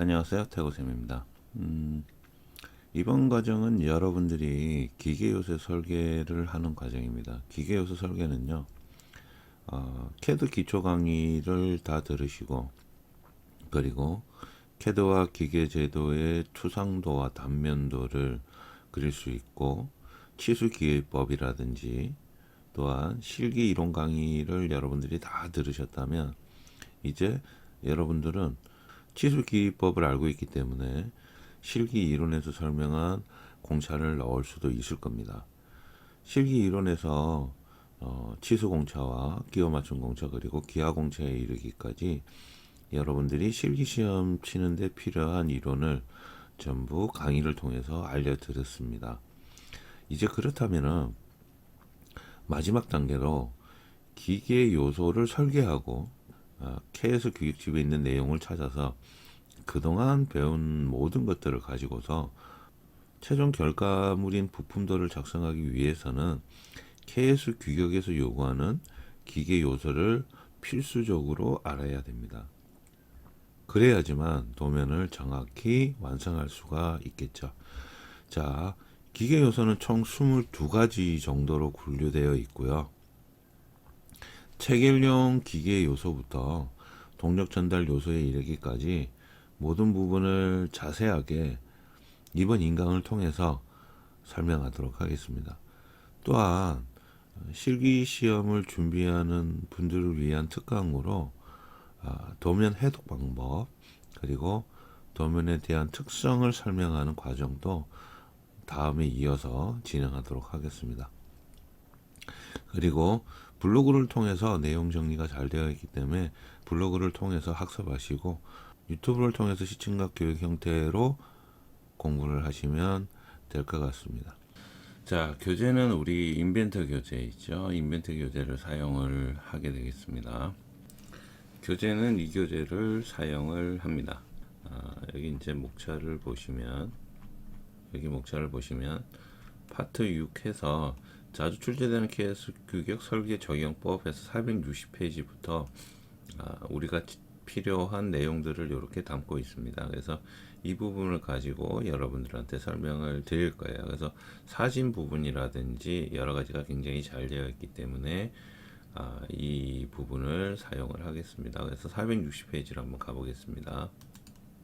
안녕하세요, 태고쌤입니다. 이번 과정은 여러분들이 기계요새 설계를 하는 과정입니다. 기계요새 설계는요, CAD 기초 강의를 다 들으시고, 그리고 CAD와 기계제도의 투상도와 단면도를 그릴 수 있고, 치수기획법이라든지, 또한 실기 이론 강의를 여러분들이 다 들으셨다면, 이제 여러분들은 치수기법을 알고 있기 때문에 실기 이론에서 설명한 공차를 넣을 수도 있을 겁니다. 실기 이론에서 치수 공차와 기호 맞춤 공차 그리고 기하 공차에 이르기까지 여러분들이 실기 시험 치는데 필요한 이론을 전부 강의를 통해서 알려드렸습니다. 이제 그렇다면은 마지막 단계로 기계 요소를 설계하고 KS 교육집에 있는 내용을 찾아서 그동안 배운 모든 것들을 가지고서 최종 결과물인 부품도를 작성하기 위해서는 KS 규격에서 요구하는 기계 요소를 필수적으로 알아야 됩니다. 그래야지만 도면을 정확히 완성할 수가 있겠죠. 자, 기계 요소는 총 22가지 정도로 분류되어 있고요. 체결용 기계 요소부터 동력 전달 요소에 이르기까지 모든 부분을 자세하게 이번 인강을 통해서 설명하도록 하겠습니다. 또한 실기 시험을 준비하는 분들을 위한 특강으로 도면 해독 방법 그리고 도면에 대한 특성을 설명하는 과정도 다음에 이어서 진행하도록 하겠습니다. 그리고 블로그를 통해서 내용 정리가 잘 되어 있기 때문에 블로그를 통해서 학습하시고 유튜브를 통해서 시청각 교육 형태로 공부를 하시면 될 것 같습니다. 자, 교재는 우리 인벤터 교재 있죠. 인벤터 교재를 사용을 하게 되겠습니다. 교재는 이 교재를 사용을 합니다. 여기 이제 목차를 보시면 파트 6 해서 자주 출제되는 KS 규격 설계 적용법에서 460페이지부터 우리가 필요한 내용들을 이렇게 담고 있습니다. 그래서 이 부분을 가지고 여러분들한테 설명을 드릴 거예요. 그래서 사진 부분이라든지 여러 가지가 굉장히 잘 되어 있기 때문에 이 부분을 사용을 하겠습니다. 그래서 460페이지로 한번 가보겠습니다.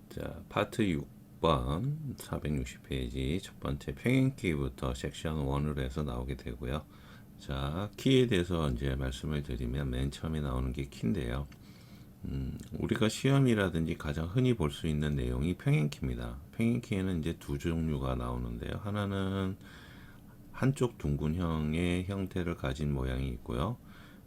자, 파트 6번 460페이지 첫 번째 평행키부터 섹션 1으로 해서 나오게 되고요. 자, 키에 대해서 이제 말씀을 드리면 맨 처음에 나오는 게 키인데요. 우리가 시험이라든지 가장 흔히 볼 수 있는 내용이 평행키입니다. 평행키에는 이제 두 종류가 나오는데요. 하나는 한쪽 둥근형의 형태를 가진 모양이 있고요.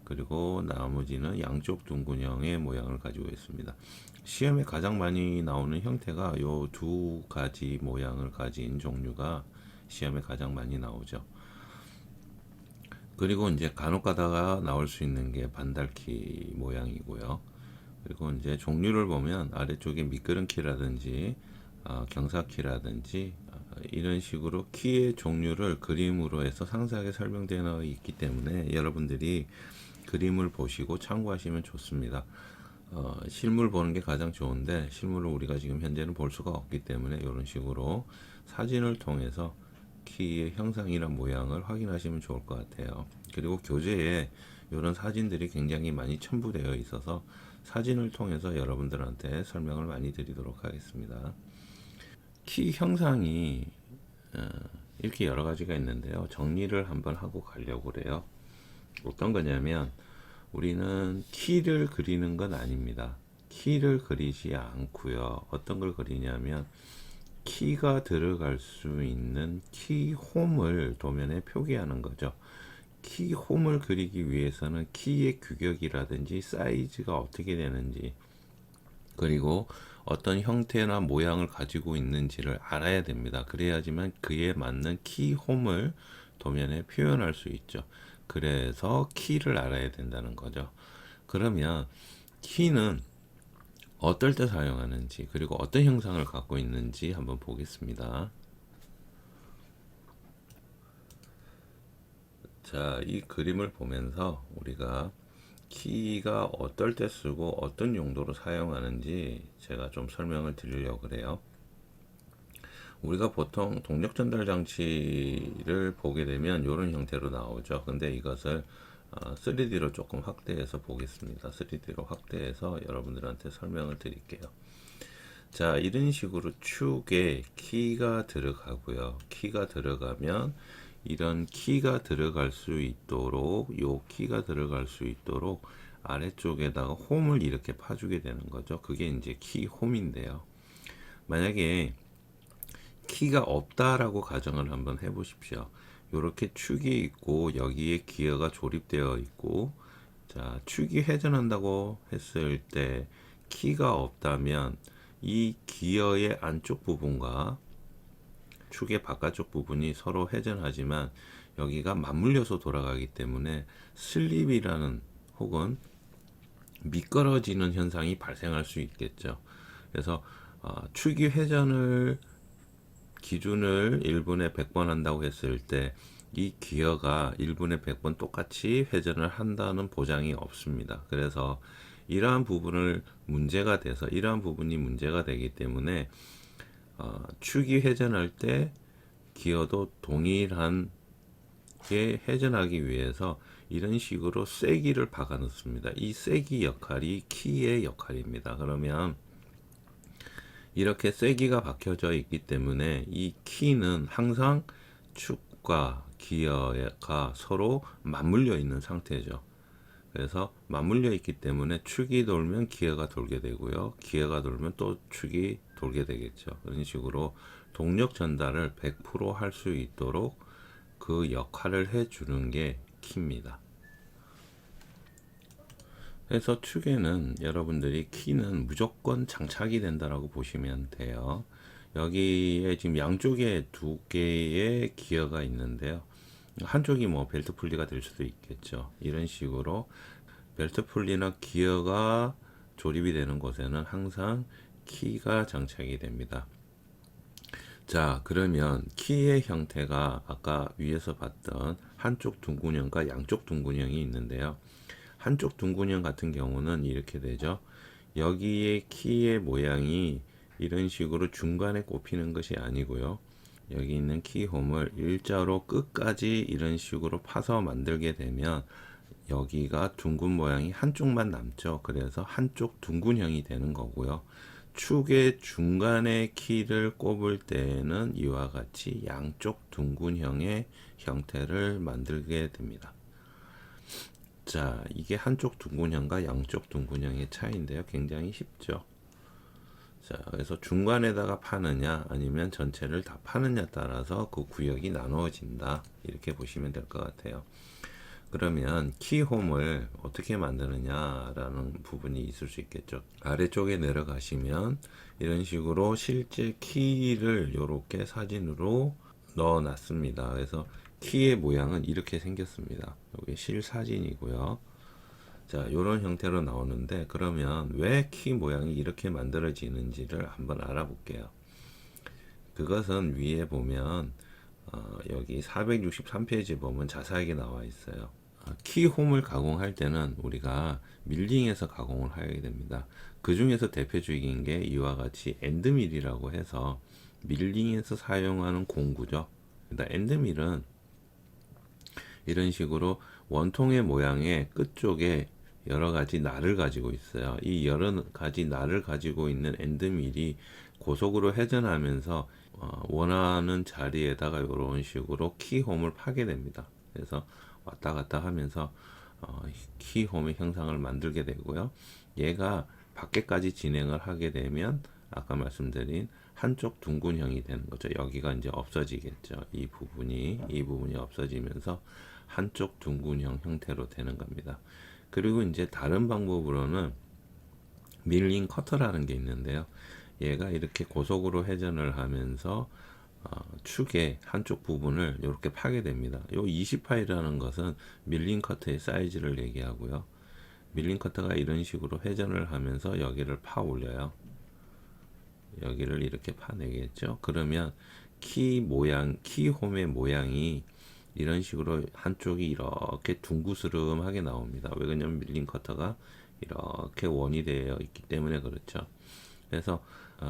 그리고 나머지는 양쪽 둥근형의 모양을 가지고 있습니다. 시험에 가장 많이 나오는 형태가 요 두 가지 모양을 가진 종류가 시험에 가장 많이 나오죠. 그리고 이제 간혹 가다가 나올 수 있는 게 반달키 모양이고요. 그리고 이제 종류를 보면 아래쪽에 미끄럼키라든지 경사키라든지 이런 식으로 키의 종류를 그림으로 해서 상세하게 설명되어 있기 때문에 여러분들이 그림을 보시고 참고하시면 좋습니다. 실물 보는 게 가장 좋은데 실물을 우리가 지금 현재는 볼 수가 없기 때문에 이런 식으로 사진을 통해서 키의 형상이나 모양을 확인하시면 좋을 것 같아요. 그리고 교재에 이런 사진들이 굉장히 많이 첨부되어 있어서 사진을 통해서 여러분들한테 설명을 많이 드리도록 하겠습니다. 키 형상이 이렇게 여러 가지가 있는데요. 정리를 한번 하고 가려고 그래요. 어떤 거냐면 우리는 키를 그리는 건 아닙니다. 키를 그리지 않고요. 어떤 걸 그리냐면 키가 들어갈 수 있는 키홈을 도면에 표기하는 거죠. 키홈을 그리기 위해서는 키의 규격이라든지 사이즈가 어떻게 되는지 그리고 어떤 형태나 모양을 가지고 있는지를 알아야 됩니다. 그래야지만 그에 맞는 키홈을 도면에 표현할 수 있죠. 그래서 키를 알아야 된다는 거죠. 그러면 키는 어떨 때 사용하는지 그리고 어떤 형상을 갖고 있는지 한번 보겠습니다. 자, 이 그림을 보면서 우리가 키가 어떨 때 쓰고 어떤 용도로 사용하는지 제가 좀 설명을 드리려고 그래요. 우리가 보통 동력 전달 장치를 보게 되면 이런 형태로 나오죠. 근데 이것을 3D로 조금 확대해서 보겠습니다. 3D로 확대해서 여러분들한테 설명을 드릴게요. 자, 이런 식으로 축에 키가 들어가고요. 키가 들어가면 이런 키가 들어갈 수 있도록, 요 키가 들어갈 수 있도록 아래쪽에다가 홈을 이렇게 파주게 되는 거죠. 그게 이제 키 홈인데요. 만약에 키가 없다라고 가정을 한번 해보십시오. 이렇게 축이 있고 여기에 기어가 조립되어 있고, 자, 축이 회전한다고 했을 때 키가 없다면 이 기어의 안쪽 부분과 축의 바깥쪽 부분이 서로 회전하지만 여기가 맞물려서 돌아가기 때문에 슬립이라는 혹은 미끄러지는 현상이 발생할 수 있겠죠. 그래서 축이 회전을 기준을 1분에 100번 한다고 했을 때 이 기어가 1분에 100번 똑같이 회전을 한다는 보장이 없습니다. 그래서 이러한 부분이 문제가 되기 때문에 축이 회전할 때 기어도 동일한 게 회전하기 위해서 이런 식으로 쐐기를 박아 놓습니다. 이 쐐기 역할이 키의 역할입니다. 그러면 이렇게 쐐기가 박혀져 있기 때문에 이 키는 항상 축과 기어가 서로 맞물려 있는 상태죠. 그래서 맞물려 있기 때문에 축이 돌면 기어가 돌게 되고요. 기어가 돌면 또 축이 돌게 되겠죠. 그런 식으로 동력 전달을 100% 할 수 있도록 그 역할을 해주는 게 키입니다. 그래서 축에는 여러분들이 키는 무조건 장착이 된다라고 보시면 돼요. 여기에 지금 양쪽에 두 개의 기어가 있는데요. 한쪽이 뭐 벨트 풀리가 될 수도 있겠죠. 이런 식으로 벨트 풀리나 기어가 조립이 되는 곳에는 항상 키가 장착이 됩니다. 자, 그러면 키의 형태가 아까 위에서 봤던 한쪽 둥근형과 양쪽 둥근형이 있는데요. 한쪽 둥근형 같은 경우는 이렇게 되죠. 여기에 키의 모양이 이런 식으로 중간에 꼽히는 것이 아니고요. 여기 있는 키홈을 일자로 끝까지 이런 식으로 파서 만들게 되면 여기가 둥근 모양이 한쪽만 남죠. 그래서 한쪽 둥근형이 되는 거고요. 축의 중간에 키를 꼽을 때에는 이와 같이 양쪽 둥근형의 형태를 만들게 됩니다. 자, 이게 한쪽 둥근형과 양쪽 둥근형의 차이인데요. 굉장히 쉽죠. 자, 그래서 중간에다가 파느냐 아니면 전체를 다 파느냐 따라서 그 구역이 나누어진다. 이렇게 보시면 될 것 같아요. 그러면 키홈을 어떻게 만드느냐라는 부분이 있을 수 있겠죠. 아래쪽에 내려가시면 이런 식으로 실제 키를 이렇게 사진으로 넣어 놨습니다. 그래서 키의 모양은 이렇게 생겼습니다. 여기 실 사진이고요. 자, 이런 형태로 나오는데 그러면 왜 키 모양이 이렇게 만들어지는지를 한번 알아볼게요. 그것은 위에 보면 여기 463페이지 보면 자세하게 나와 있어요. 키홈을 가공할 때는 우리가 밀링해서 가공을 하게 됩니다. 그 중에서 대표적인 게 이와 같이 엔드밀이라고 해서 밀링에서 사용하는 공구죠. 일단 엔드밀은 이런 식으로 원통의 모양의 끝쪽에 여러 가지 날을 가지고 있어요. 이 여러 가지 날을 가지고 있는 엔드밀이 고속으로 회전하면서 원하는 자리에다가 이런 식으로 키홈을 파게 됩니다. 그래서 왔다 갔다 하면서 키홈의 형상을 만들게 되고요. 얘가 밖에까지 진행을 하게 되면 아까 말씀드린 한쪽 둥근형이 되는 거죠. 여기가 이제 없어지겠죠. 이 부분이 없어지면서 한쪽 둥근형 형태로 되는 겁니다. 그리고 이제 다른 방법으로는 밀링 커터라는 게 있는데요. 얘가 이렇게 고속으로 회전을 하면서 축의 한쪽 부분을 이렇게 파게 됩니다. 요 20파이라는 것은 밀링 커터의 사이즈를 얘기하고요. 밀링 커터가 이런 식으로 회전을 하면서 여기를 파 올려요. 여기를 이렇게 파내겠죠. 그러면 키 모양, 키홈의 모양이 이런 식으로 한쪽이 이렇게 둥구스름하게 나옵니다. 왜 그러냐면 밀링 커터가 이렇게 원이 되어 있기 때문에 그렇죠. 그래서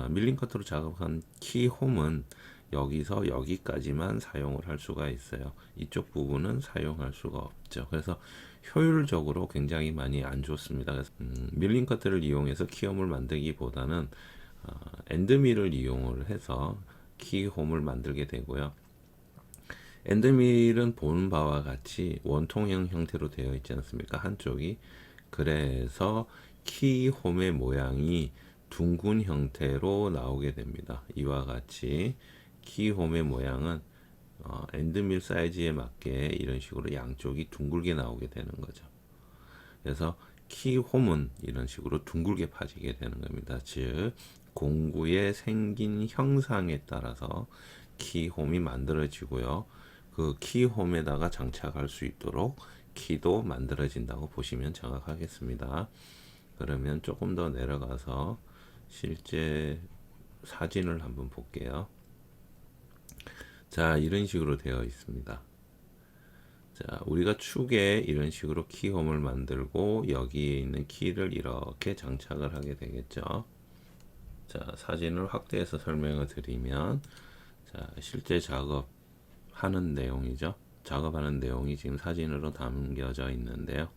밀링 커터로 작업한 키홈은 여기서 여기까지만 사용을 할 수가 있어요. 이쪽 부분은 사용할 수가 없죠. 그래서 효율적으로 굉장히 많이 안 좋습니다. 그래서 밀링 커터를 이용해서 키홈을 만들기보다는 엔드밀을 이용을 해서 키홈을 만들게 되고요. 엔드밀은 보는 바와 같이 원통형 형태로 되어 있지 않습니까? 한쪽이. 그래서 키홈의 모양이 둥근 형태로 나오게 됩니다. 이와 같이 키홈의 모양은 엔드밀 사이즈에 맞게 이런 식으로 양쪽이 둥글게 나오게 되는 거죠. 그래서 키홈은 이런 식으로 둥글게 파지게 되는 겁니다. 즉 공구의 생긴 형상에 따라서 키홈이 만들어지고요. 그 키홈에다가 장착할 수 있도록 키도 만들어진다고 보시면 정확하겠습니다. 그러면 조금 더 내려가서 실제 사진을 한번 볼게요. 자, 이런 식으로 되어 있습니다. 자, 우리가 축에 이런 식으로 키홈을 만들고 여기에 있는 키를 이렇게 장착을 하게 되겠죠. 자, 사진을 확대해서 설명을 드리면, 자, 실제 작업하는 내용이죠. 작업하는 내용이 지금 사진으로 담겨져 있는데요.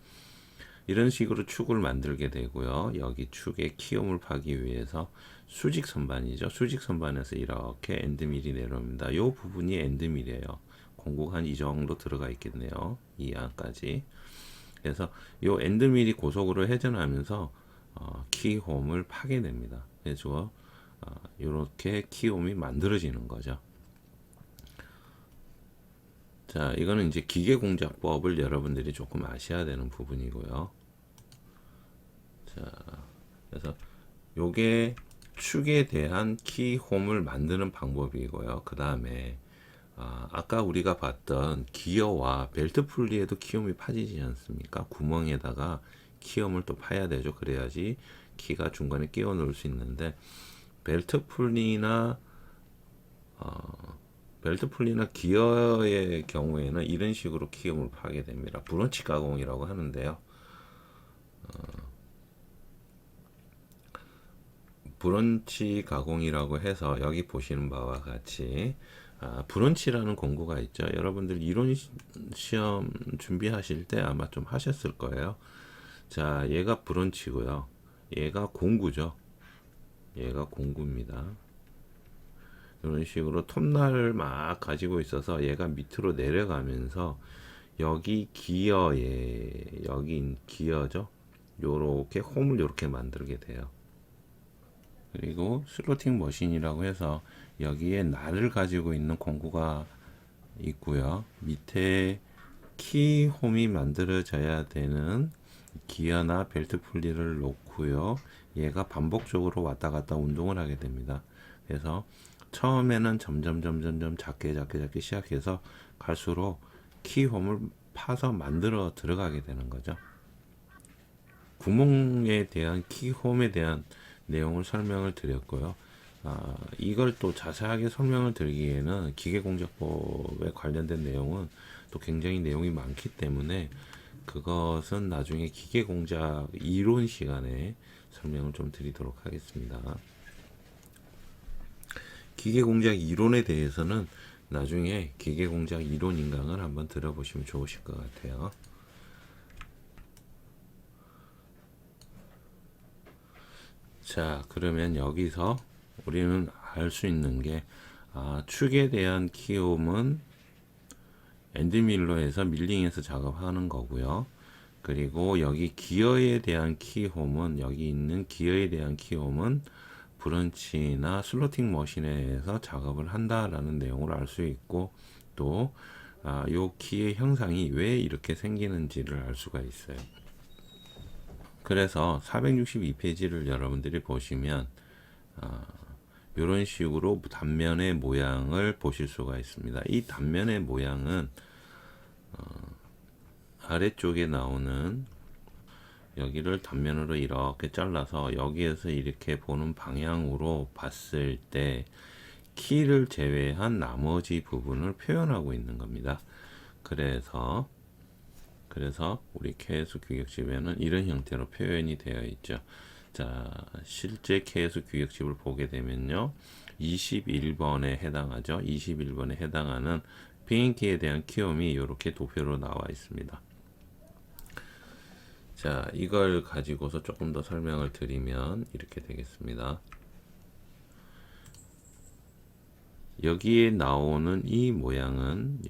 이런 식으로 축을 만들게 되고요. 여기 축에 키홈을 파기 위해서 수직 선반이죠. 수직 선반에서 이렇게 엔드밀이 내려옵니다. 이 부분이 엔드밀이에요. 공구가 한 이 정도 들어가 있겠네요. 이 안까지. 그래서 이 엔드밀이 고속으로 회전하면서 키홈을 파게 됩니다. 그래서 이렇게 키홈이 만들어지는 거죠. 자, 이거는 이제 기계 공작법을 여러분들이 조금 아셔야 되는 부분이고요. 자, 그래서 요게 축에 대한 키홈을 만드는 방법이고요. 그 다음에 아까 우리가 봤던 기어와 벨트 풀리에도 키홈이 파지지 않습니까? 구멍에다가 키홈을 또 파야 되죠. 그래야지 키가 중간에 끼워 넣을 수 있는데 벨트 풀리나 기어의 경우에는 이런 식으로 키홈을 파게 됩니다. 브런치 가공이라고 하는데요. 브런치 가공이라고 해서 여기 보시는 바와 같이 브런치라는 공구가 있죠. 여러분들 이론 시험 준비하실 때 아마 좀 하셨을 거예요. 자, 얘가 브런치고요. 얘가 공구죠. 얘가 공구입니다. 이런 식으로 톱날을 막 가지고 있어서 얘가 밑으로 내려가면서 여기 기어죠. 요렇게 홈을 요렇게 만들게 돼요. 그리고 슬로팅 머신이라고 해서 여기에 날을 가지고 있는 공구가 있고요. 밑에 키 홈이 만들어져야 되는 기어나 벨트 풀리를 놓고요. 얘가 반복적으로 왔다 갔다 운동을 하게 됩니다. 그래서 처음에는 점점 작게 시작해서 갈수록 키홈을 파서 만들어 들어가게 되는 거죠. 구멍에 대한 키홈에 대한 내용을 설명을 드렸고요. 이걸 또 자세하게 설명을 드리기에는 기계공작법에 관련된 내용은 또 굉장히 내용이 많기 때문에 그것은 나중에 기계공작 이론 시간에 설명을 좀 드리도록 하겠습니다. 기계공작 이론에 대해서는 나중에 기계공작 이론 인강을 한번 들어보시면 좋으실 것 같아요. 자, 그러면 여기서 우리는 알 수 있는 게 축에 대한 키움은 엔드밀러에서 밀링해서 작업하는 거고요. 그리고 여기 기어에 대한 키홈은 여기 있는 기어에 대한 키홈은 브런치나 슬로팅 머신에서 작업을 한다라는 내용을 알 수 있고 또 요 키의 형상이 왜 이렇게 생기는지를 알 수가 있어요. 그래서 462페이지를 여러분들이 보시면 이런 식으로 단면의 모양을 보실 수가 있습니다. 이 단면의 모양은 아래쪽에 나오는 여기를 단면으로 이렇게 잘라서 여기에서 이렇게 보는 방향으로 봤을 때 키를 제외한 나머지 부분을 표현하고 있는 겁니다. 그래서 우리 K수 규격집에는 이런 형태로 표현이 되어 있죠. 자, 실제 K수 규격집을 보게 되면요. 21번에 해당하죠. 21번에 해당하는 비행기에 대한 키움이 이렇게 도표로 나와 있습니다. 자, 이걸 가지고서 조금 더 설명을 드리면 이렇게 되겠습니다. 여기에 나오는 이 모양은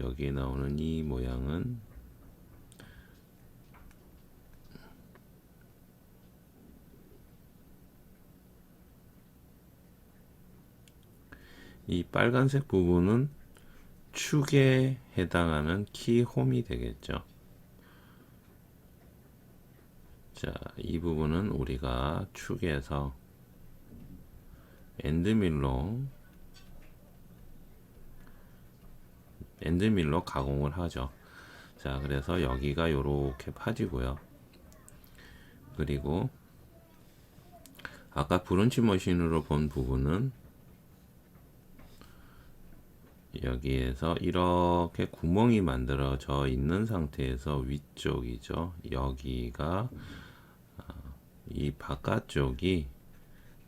이 빨간색 부분은 축에 해당하는 키홈이 되겠죠. 자, 이 부분은 우리가 축에서 엔드밀로 가공을 하죠. 자, 그래서 여기가 요렇게 파지고요. 그리고 아까 브런치 머신으로 본 부분은 여기에서 이렇게 구멍이 만들어져 있는 상태에서 위쪽이죠. 여기가 이 바깥쪽이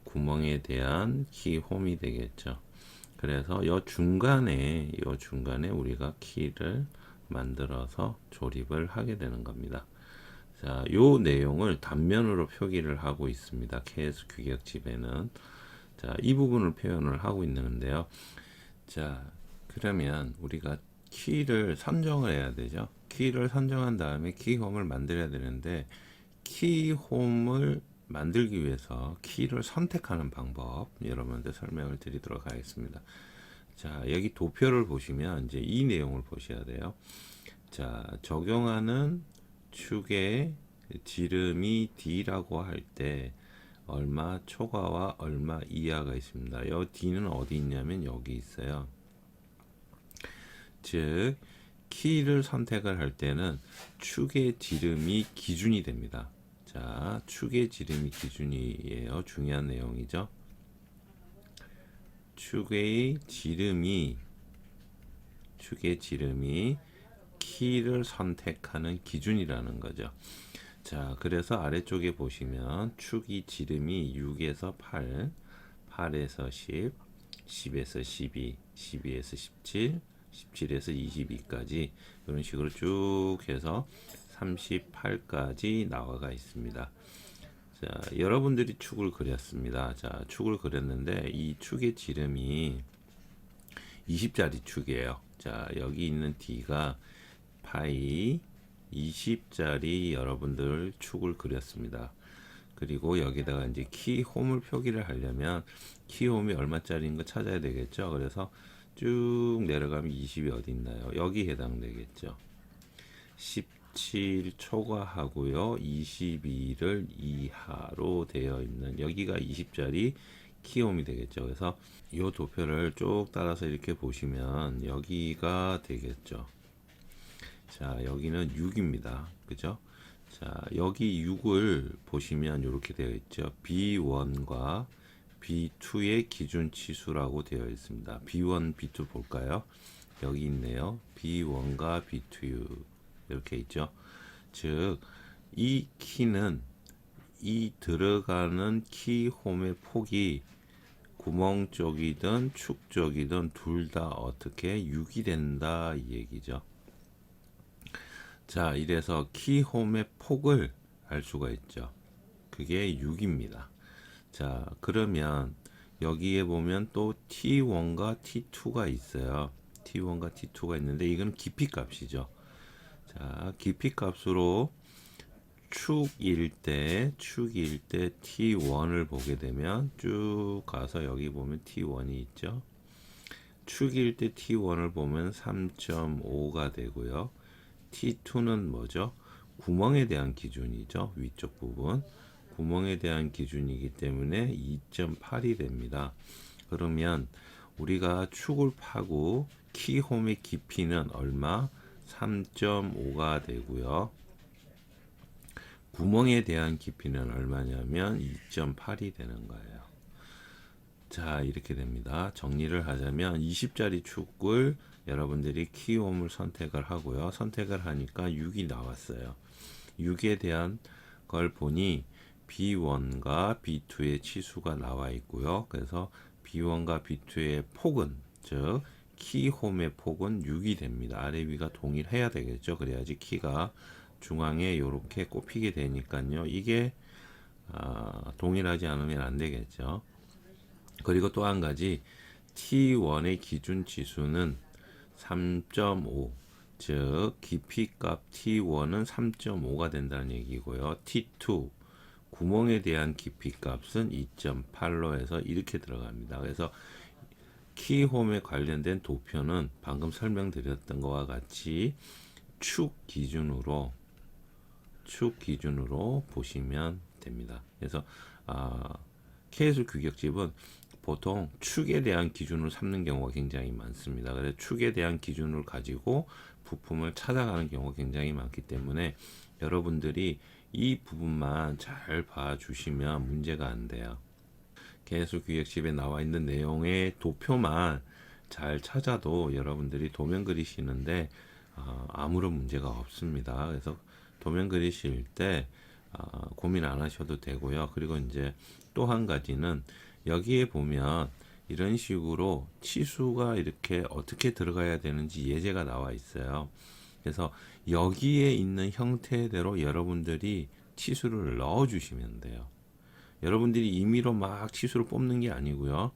구멍에 대한 키홈이 되겠죠. 그래서 요 중간에 우리가 키를 만들어서 조립을 하게 되는 겁니다. 자, 요 내용을 단면으로 표기를 하고 있습니다. KS 규격집에는. 자, 이 부분을 표현을 하고 있는데요. 자, 그러면 우리가 키를 선정을 해야 되죠. 키를 선정한 다음에 키홈을 만들어야 되는데, 키홈을 만들기 위해서 키를 선택하는 방법 여러분들 설명을 드리도록 하겠습니다. 자, 여기 도표를 보시면 이제 이 내용을 보셔야 돼요. 자, 적용하는 축의 지름이 D라고 할 때 얼마 초과와 얼마 이하가 있습니다. 이 D는 어디 있냐면 여기 있어요. 즉 키를 선택을 할 때는 축의 지름이 기준이 됩니다. 자, 축의 지름이 기준이에요. 중요한 내용이죠. 축의 지름이 키를 선택하는 기준이라는 거죠. 자, 그래서 아래쪽에 보시면 축이 지름이 6에서 8, 8에서 10, 10에서 12, 12에서 17, 17에서 22까지 이런 식으로 쭉 해서 38까지 나와가 있습니다. 자, 여러분들이 축을 그렸습니다. 자, 축을 그렸는데 이 축의 지름이 20짜리 축이에요. 자, 여기 있는 D가 파이 20짜리 여러분들 축을 그렸습니다. 그리고 여기다가 이제 키홈을 표기를 하려면 키홈이 얼마짜리인 거 찾아야 되겠죠. 그래서 쭉 내려가면 20이 어디 있나요? 여기 해당되겠죠. 17 초과하고요. 22를 이하로 되어 있는 여기가 20짜리 키홈이 되겠죠. 그래서 이 도표를 쭉 따라서 이렇게 보시면 여기가 되겠죠. 자, 여기는 6입니다. 그죠? 자, 여기 6을 보시면 이렇게 되어 있죠. B1과 B2의 기준 치수라고 되어 있습니다. B1, B2 볼까요? 여기 있네요. B1과 B2 이렇게 있죠. 즉, 이 키는 이 들어가는 키홈의 폭이 구멍 쪽이든 축 쪽이든 둘 다 어떻게 6이 된다 이 얘기죠. 자, 이래서 키홈의 폭을 알 수가 있죠. 그게 6입니다. 자, 그러면 여기에 보면 또 T1과 T2가 있어요. T1과 T2가 있는데 이건 깊이 값이죠. 자, 깊이 값으로 축일 때 T1을 보게 되면 쭉 가서 여기 보면 T1이 있죠. 축일 때 T1을 보면 3.5가 되고요. T2는 뭐죠? 구멍에 대한 기준이죠. 위쪽 부분. 구멍에 대한 기준이기 때문에 2.8이 됩니다. 그러면 우리가 축을 파고 키홈의 깊이는 얼마? 3.5가 되고요. 구멍에 대한 깊이는 얼마냐면 2.8이 되는 거예요. 자, 이렇게 됩니다. 정리를 하자면 20짜리 축을 여러분들이 키홈을 선택을 하고요. 선택을 하니까 6이 나왔어요. 6에 대한 걸 보니 B1과 B2의 치수가 나와 있고요. 그래서 B1과 B2의 폭은, 즉 키홈의 폭은 6이 됩니다. 아래 위가 동일해야 되겠죠. 그래야지 키가 중앙에 이렇게 꼽히게 되니까요. 이게 동일하지 않으면 안 되겠죠. 그리고 또 한 가지, T1의 기준 지수는 3.5, 즉 깊이값 T1은 3.5가 된다는 얘기고요. T2 구멍에 대한 깊이값은 2.8로 해서 이렇게 들어갑니다. 그래서 키홈에 관련된 도표는 방금 설명드렸던 것과 같이 축 기준으로 보시면 됩니다. 그래서 KS 규격집은 보통 축에 대한 기준을 삼는 경우가 굉장히 많습니다. 그래서 축에 대한 기준을 가지고 부품을 찾아가는 경우가 굉장히 많기 때문에 여러분들이 이 부분만 잘 봐주시면 문제가 안 돼요. KS 규격집에 나와 있는 내용의 도표만 잘 찾아도 여러분들이 도면 그리시는데 아무런 문제가 없습니다. 그래서 도면 그리실 때 고민 안 하셔도 되고요. 그리고 이제 또 한 가지는 여기에 보면 이런 식으로 치수가 이렇게 어떻게 들어가야 되는지 예제가 나와 있어요. 그래서 여기에 있는 형태대로 여러분들이 치수를 넣어 주시면 돼요. 여러분들이 임의로 막 치수를 뽑는 게 아니고요.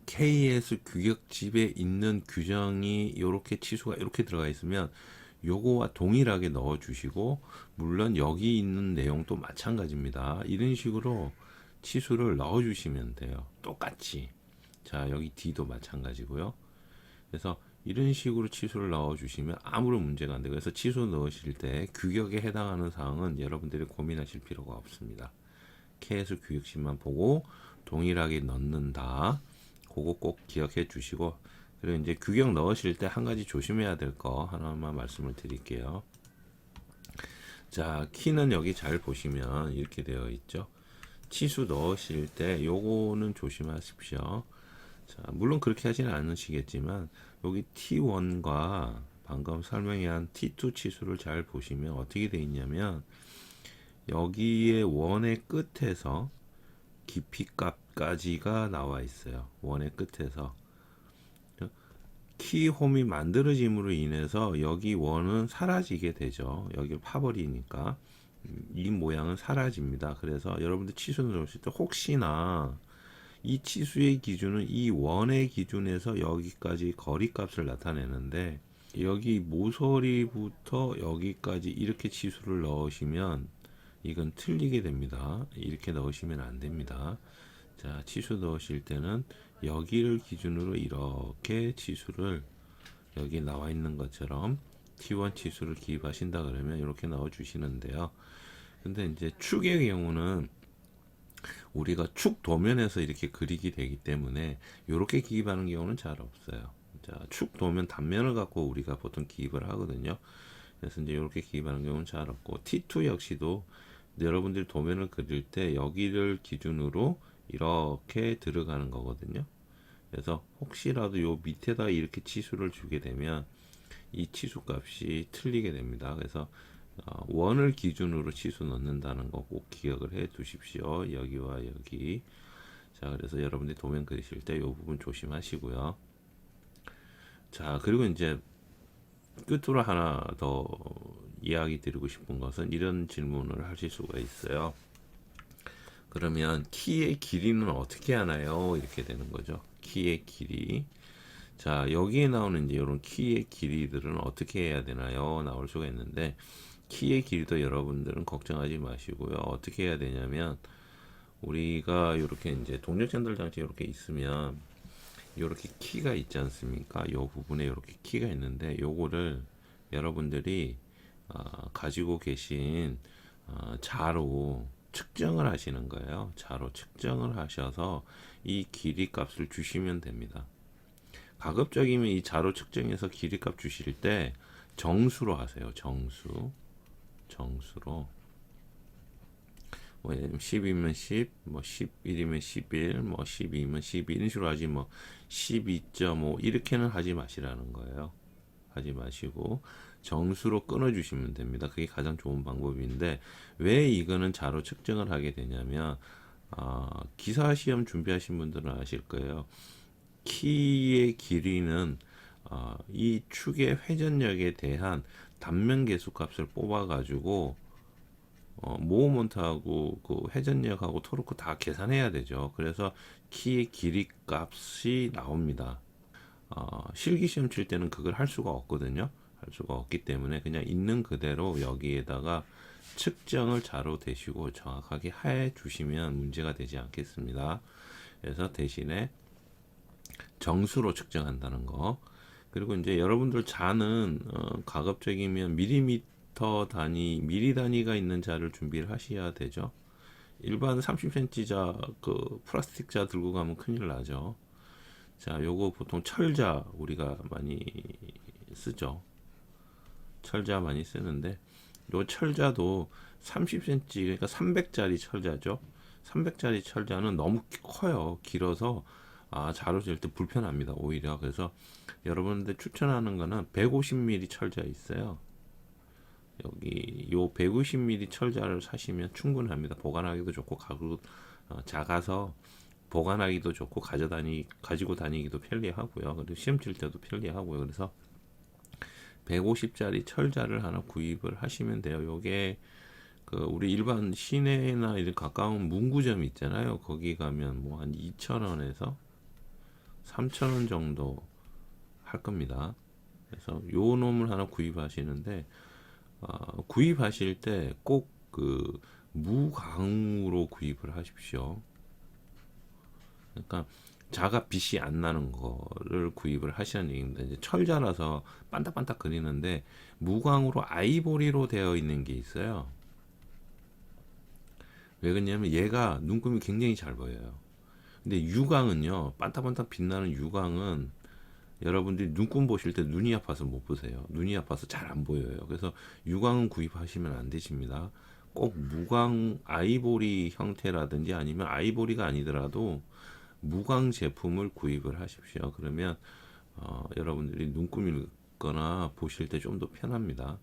KS 규격집에 있는 규정이 이렇게 치수가 이렇게 들어가 있으면 요거와 동일하게 넣어 주시고, 물론 여기 있는 내용도 마찬가지입니다. 이런 식으로 치수를 넣어 주시면 돼요. 똑같이. 자, 여기 D도 마찬가지고요. 그래서 이런 식으로 치수를 넣어 주시면 아무런 문제가 안 돼요. 그래서 치수 넣으실 때 규격에 해당하는 사항은 여러분들이 고민하실 필요가 없습니다. KS 규격식만 보고 동일하게 넣는다. 그거 꼭 기억해 주시고, 그리고 이제 규격 넣으실 때 한 가지 조심해야 될 거 하나만 말씀을 드릴게요. 자, 키는 여기 잘 보시면 이렇게 되어 있죠. 치수 넣으실 때 요거는 조심하십시오. 자, 물론 그렇게 하지는 않으시겠지만 여기 T1과 방금 설명한 T2 치수를 잘 보시면 어떻게 되어 있냐면, 여기에 원의 끝에서 깊이값까지가 나와 있어요. 원의 끝에서 키홈이 만들어짐으로 인해서 여기 원은 사라지게 되죠. 여기를 파버리니까 이 모양은 사라집니다. 그래서 여러분들 치수를 넣으실 때 혹시나 이 치수의 기준은 이 원의 기준에서 여기까지 거리값을 나타내는데, 여기 모서리부터 여기까지 이렇게 치수를 넣으시면 이건 틀리게 됩니다. 이렇게 넣으시면 안 됩니다. 자, 치수 넣으실 때는 여기를 기준으로 이렇게 치수를 여기 나와 있는 것처럼 T1 치수를 기입하신다 그러면 이렇게 넣어 주시는데요. 근데 이제 축의 경우는 우리가 축 도면에서 이렇게 그리게 되기 때문에 이렇게 기입하는 경우는 잘 없어요. 자, 축 도면 단면을 갖고 우리가 보통 기입을 하거든요. 그래서 이제 이렇게 기입하는 경우는 잘 없고, T2 역시도 여러분들이 도면을 그릴 때 여기를 기준으로 이렇게 들어가는 거거든요. 그래서 혹시라도 요 밑에다 이렇게 치수를 주게 되면 이 치수 값이 틀리게 됩니다. 그래서 원을 기준으로 치수 넣는다는 거 꼭 기억을 해 두십시오. 여기와 여기. 자, 그래서 여러분들이 도면 그리실 때 이 부분 조심하시고요. 자, 그리고 이제 끝으로 하나 더 이야기 드리고 싶은 것은 이런 질문을 하실 수가 있어요. 그러면 키의 길이는 어떻게 하나요? 이렇게 되는 거죠. 키의 길이. 자, 여기에 나오는 이제 이런 키의 길이들은 어떻게 해야 되나요? 나올 수가 있는데, 키의 길이도 여러분들은 걱정하지 마시고요. 어떻게 해야 되냐면, 우리가 이렇게 이제 동력 전달 장치 이렇게 있으면 이렇게 키가 있지 않습니까? 이 부분에 이렇게 키가 있는데, 요거를 여러분들이 가지고 계신 자로 측정을 하시는 거예요. 자로 측정을 하셔서 이 길이 값을 주시면 됩니다. 가급적이면 이 자로 측정해서 길이 값 주실 때 정수로 하세요. 정수로. 뭐 예를 들면 10이면 10, 뭐 11이면 11, 뭐 12이면 12 이런 식으로 하지 뭐 12.5 이렇게는 하지 마시라는 거예요. 하지 마시고 정수로 끊어주시면 됩니다. 그게 가장 좋은 방법인데 왜 이거는 자로 측정을 하게 되냐면 기사 시험 준비하신 분들은 아실 거예요. 키의 길이는 이 축의 회전력에 대한 단면 계수 값을 뽑아가지고 모모먼트하고 그 회전력하고 토르크 다 계산해야 되죠. 그래서 키의 길이 값이 나옵니다. 실기 시험 칠 때는 그걸 할 수가 없거든요. 할 수가 없기 때문에 그냥 있는 그대로 여기에다가 측정을 자로 대시고 정확하게 해 주시면 문제가 되지 않겠습니다. 그래서 대신에 정수로 측정한다는 거. 그리고 이제 여러분들 자는 가급적이면 밀리미터 단위, 미리 단위가 있는 자를 준비를 하셔야 되죠. 일반 30cm 자, 그 플라스틱 자 들고 가면 큰일 나죠. 자, 요거 보통 철자 우리가 많이 쓰죠. 철자 많이 쓰는데 요 철자도 30cm 그러니까 300짜리 철자죠. 300짜리 철자는 너무 커요. 길어서 자로 잴 때 불편합니다. 오히려 그래서 여러분들 추천하는 거는 150mm 철자 있어요. 여기 요 150mm 철자를 사시면 충분합니다. 보관하기도 좋고 작아서 보관하기도 좋고 가지고 다니기도 편리하고요. 그리고 시험 칠 때도 편리하고요. 그래서 150짜리 철자를 하나 구입을 하시면 돼요. 요게 그 우리 일반 시내나 이런 가까운 문구점 있잖아요. 거기 가면 뭐 한 2,000원에서 3,000원 정도 할 겁니다. 그래서 요 놈을 하나 구입하시는데 구입하실 때 꼭 그 무광으로 구입을 하십시오. 그러니까 자가 빛이 안 나는 거를 구입을 하시는 얘기입니다. 이제 철자라서 반딱반딱 거리는데 무광으로 아이보리로 되어 있는 게 있어요. 왜 그러냐면 얘가 눈금이 굉장히 잘 보여요. 근데 유광은요, 반딱반딱 빛나는 유광은 여러분들이 눈금 보실 때 눈이 아파서 못 보세요. 눈이 아파서 잘 안 보여요. 그래서 유광은 구입하시면 안 되십니다. 꼭 무광 아이보리 형태라든지 아니면 아이보리가 아니더라도 무광 제품을 구입을 하십시오. 그러면 여러분들이 눈금 읽거나 보실 때 좀 더 편합니다.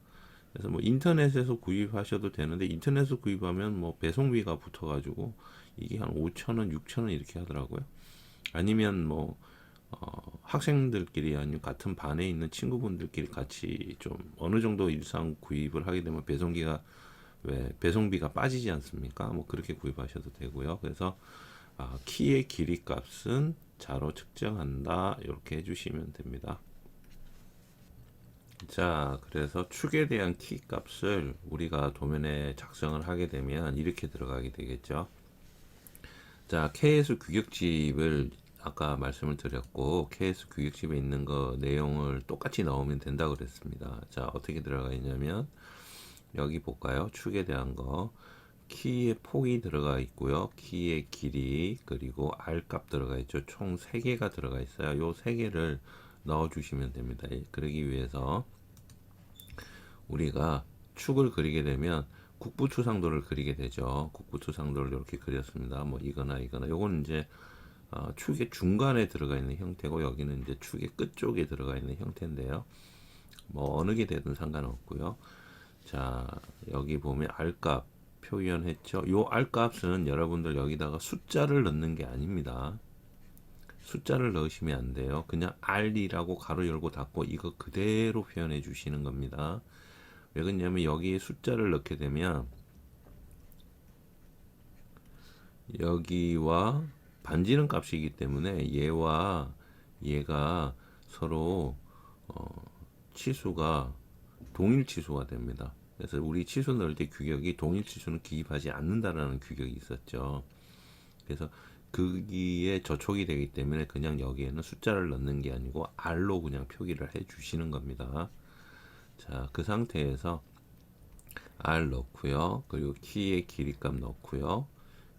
그래서 뭐 인터넷에서 구입하셔도 되는데 인터넷에서 구입하면 뭐 배송비가 붙어가지고 이게 한 5,000원, 6,000원 이렇게 하더라고요. 아니면 뭐 학생들끼리 아니면 같은 반에 있는 친구분들끼리 같이 좀 어느 정도 일상 구입을 하게 되면 왜 배송비가 빠지지 않습니까? 뭐 그렇게 구입하셔도 되고요. 그래서 키의 길이 값은 자로 측정한다 이렇게 해주시면 됩니다. 자, 그래서 축에 대한 키 값을 우리가 도면에 작성을 하게 되면 이렇게 들어가게 되겠죠. 자, KS 규격집을 아까 말씀을 드렸고 KS 규격집에 있는 거 내용을 똑같이 넣으면 된다고 그랬습니다. 자, 어떻게 들어가 있냐면 여기 볼까요? 축에 대한 거 키의 폭이 들어가 있고요. 키의 길이 그리고 R 값 들어가 있죠. 총 3개가 들어가 있어요. 요 3개를 넣어 주시면 됩니다. 그러기 위해서 우리가 축을 그리게 되면 국부추상도를 그리게 되죠. 국부추상도를 이렇게 그렸습니다. 뭐 이거나 요건 이제 축의 중간에 들어가 있는 형태고 여기는 이제 축의 끝 쪽에 들어가 있는 형태인데요. 뭐 어느 게 되든 상관없고요. 자, 여기 보면 R값 표현했죠. 요 R값은 여러분들 여기다가 숫자를 넣는 게 아닙니다. 숫자를 넣으시면 안 돼요. 그냥 R이라고 가로 열고 닫고 이거 그대로 표현해 주시는 겁니다. 왜 그러냐면 여기에 숫자를 넣게 되면 여기와 반지름 값이기 때문에 얘와 얘가 서로 치수가 동일 치수가 됩니다. 그래서 우리 치수 넣을 때 규격이 동일 치수는 기입하지 않는다라는 규격이 있었죠. 그래서 거기에 저촉이 되기 때문에 그냥 여기에는 숫자를 넣는 게 아니고 R로 그냥 표기를 해 주시는 겁니다. 자, 그 상태에서 R 넣고요. 그리고 키의 길이값 넣고요.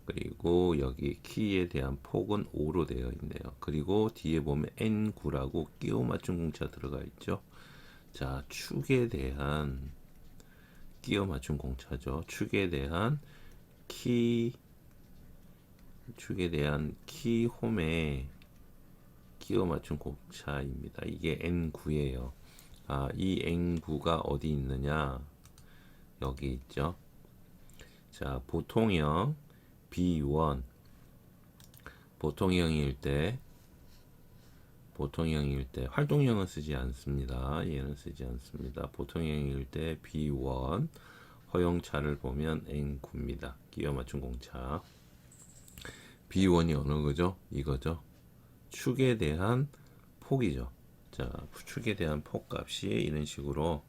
그리고 여기 키에 대한 폭은 5로 되어 있네요. 그리고 뒤에 보면 N9라고 끼워 맞춤 공차 들어가 있죠. 자, 축에 대한 끼워 맞춤 공차죠. 축에 대한 키 축에 대한 키 홈에 끼워 맞춘 곱차입니다. 이게 N9예요. 이 N9가 어디 있느냐? 여기 있죠. 자, 보통형 B1 보통형일 때 활동형은 쓰지 않습니다. 얘는 쓰지 않습니다. 보통형일 때 B1 허용차를 보면 N9입니다. 끼워 맞춘 공차. B1이 어느 거죠? 이거죠. 축에 대한 폭이죠. 자, 축에 대한 폭값이 이런 식으로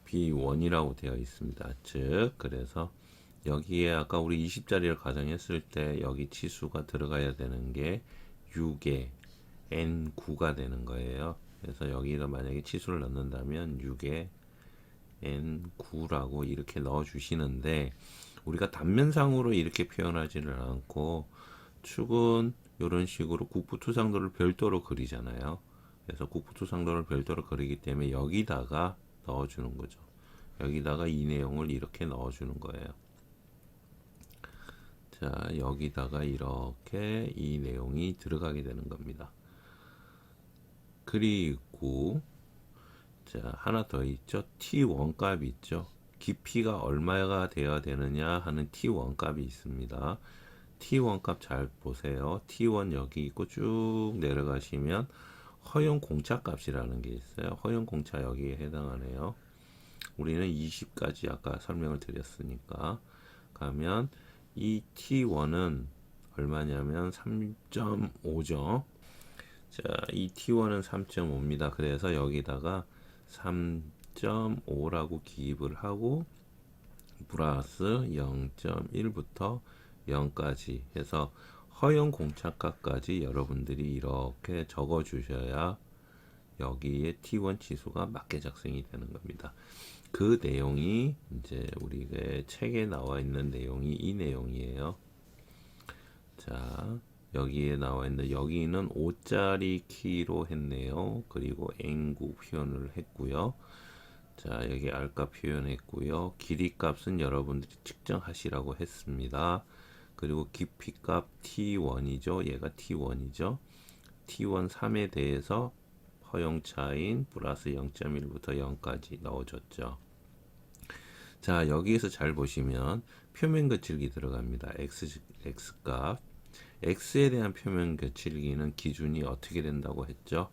B1이라고 되어 있습니다. 즉, 그래서 여기에 아까 우리 20짜리를 가정했을 때 여기 치수가 들어가야 되는 게 6에 N9가 되는 거예요. 그래서 여기가 만약에 치수를 넣는다면 6에 N9라고 이렇게 넣어 주시는데, 우리가 단면상으로 이렇게 표현하지를 않고 축은 이런 식으로 국부투상도를 별도로 그리잖아요. 그래서 국부투상도를 별도로 그리기 때문에 여기다가 넣어주는 거죠. 여기다가 이 내용을 이렇게 넣어주는 거예요. 자, 여기다가 이렇게 이 내용이 들어가게 되는 겁니다. 그리고 자, 하나 더 있죠. T1 값이 있죠. 깊이가 얼마가 되어야 되느냐 하는 T1 값이 있습니다. T1 값 잘 보세요. T1 여기 있고 쭉 내려가시면 허용 공차 값이라는 게 있어요. 허용 공차 여기에 해당하네요. 우리는 20까지 아까 설명을 드렸으니까 가면 이 T1은 얼마냐면 3.5죠. 자, 이 T1은 3.5입니다. 그래서 여기다가 3.5라고 기입을 하고 플러스 0.1부터 0까지 해서 허용 공차값까지 여러분들이 이렇게 적어 주셔야 여기에 T1 치수가 맞게 작성이 되는 겁니다. 그 내용이 이제 우리가 책에 나와 있는 내용이 이 내용이에요. 자, 여기에 나와 있는 여기는 5짜리 키로 했네요. 그리고 N9 표현을 했고요. 자, 여기 R값 표현했고요. 길이 값은 여러분들이 측정하시라고 했습니다. 그리고 깊이값 T1이죠. 얘가 T1이죠. T1 3에 대해서 허용차인 플러스 0.1부터 0까지 넣어줬죠. 자, 여기에서 잘 보시면 표면 거칠기 들어갑니다. X값. X에 대한 표면 거칠기는 기준이 어떻게 된다고 했죠?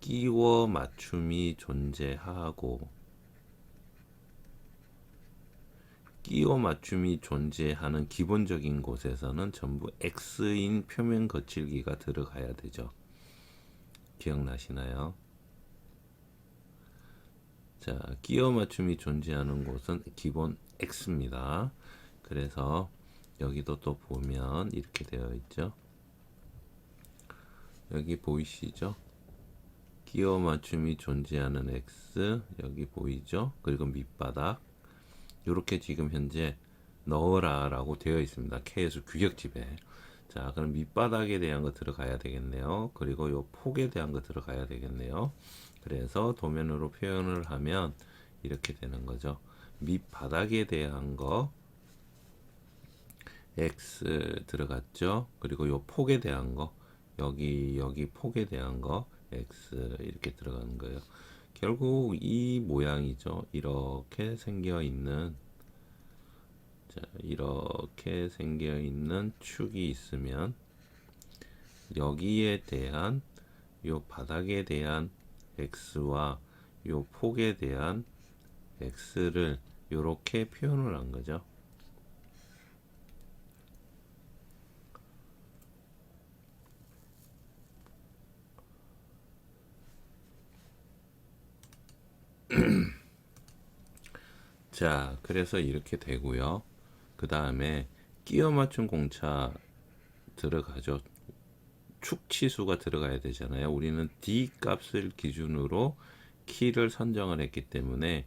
끼워 맞춤이 존재하고 끼워 맞춤이 존재하는 기본적인 곳에서는 전부 X인 표면 거칠기가 들어가야 되죠. 기억나시나요? 자, 끼워 맞춤이 존재하는 곳은 기본 X입니다. 그래서 여기도 또 보면 이렇게 되어 있죠. 여기 보이시죠? 끼워 맞춤이 존재하는 X 여기 보이죠? 그리고 밑바닥 이렇게 지금 현재 넣어라 라고 되어 있습니다. K에서 규격집에. 자, 그럼 밑바닥에 대한 거 들어가야 되겠네요. 그리고 요 폭에 대한 거 들어가야 되겠네요. 그래서 도면으로 표현을 하면 이렇게 되는 거죠. 밑바닥에 대한 거 X 들어갔죠. 그리고 요 폭에 대한 거 여기 폭에 대한 거 X 이렇게 들어가는 거예요. 결국 이 모양이죠. 이렇게 생겨 있는 자, 이렇게 생겨 있는 축이 있으면 여기에 대한 요 바닥에 대한 X와 요 폭에 대한 X를 이렇게 표현을 한 거죠. 자, 그래서 이렇게 되고요. 그 다음에 끼워 맞춤 공차 들어가죠. 축 치수가 들어가야 되잖아요. 우리는 D 값을 기준으로 키를 선정을 했기 때문에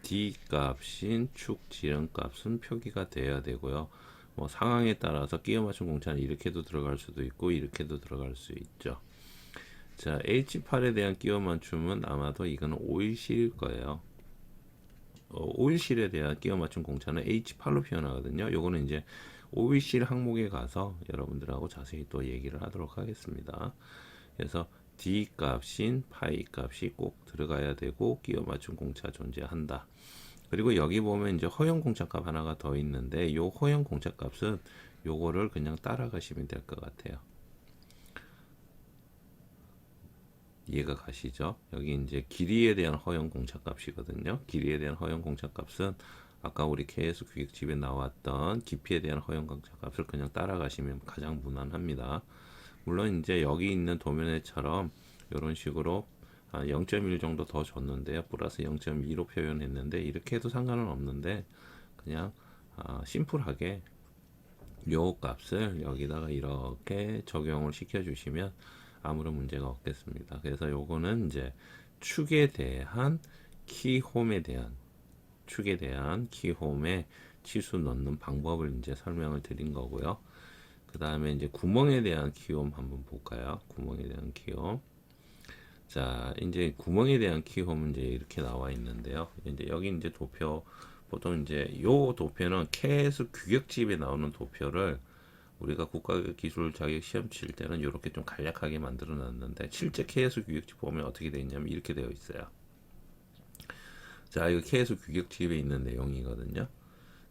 D 값인 축 지름 값은 표기가 되어야 되고요. 뭐 상황에 따라서 끼워 맞춤 공차는 이렇게도 들어갈 수도 있고 이렇게도 들어갈 수 있죠. 자, H8에 대한 끼워 맞춤은 아마도 이거는 5일씩일 거예요. 오일실에 대한 끼워 맞춘 공차는 H8로 표현하거든요. 요거는 이제 오일실 항목에 가서 여러분들하고 자세히 또 얘기를 하도록 하겠습니다. 그래서 D 값인 파이 값이 꼭 들어가야 되고 끼워 맞춘 공차 존재한다. 그리고 여기 보면 이제 허용 공차값 하나가 더 있는데 요 허용 공차값은 요거를 그냥 따라가시면 될 것 같아요. 이해가 가시죠? 여기 이제 길이에 대한 허용 공차값이거든요. 길이에 대한 허용 공차값은 아까 우리 KS 규격집에 나왔던 깊이에 대한 허용 공차값을 그냥 따라가시면 가장 무난합니다. 물론 이제 여기 있는 도면에처럼 이런 식으로 0.1 정도 더 줬는데요. 플러스 0.2로 표현했는데 이렇게 해도 상관은 없는데 그냥 심플하게 요 값을 여기다가 이렇게 적용을 시켜 주시면 아무런 문제가 없겠습니다. 그래서 요거는 이제 축에 대한 축에 대한 키홈에 치수 넣는 방법을 이제 설명을 드린 거고요. 그 다음에 이제 구멍에 대한 키홈 한번 볼까요? 구멍에 대한 키홈. 자, 이제 구멍에 대한 키홈은 이제 이렇게 나와 있는데요. 이제 여기 이제 도표, 보통 이제 요 도표는 KS 규격집에 나오는 도표를 우리가 국가기술 자격 시험 칠 때는 이렇게 좀 간략하게 만들어 놨는데 실제 KS 규격집 보면 어떻게 되어 있냐면 이렇게 되어 있어요. 자, 이거 KS 규격집에 있는 내용이거든요.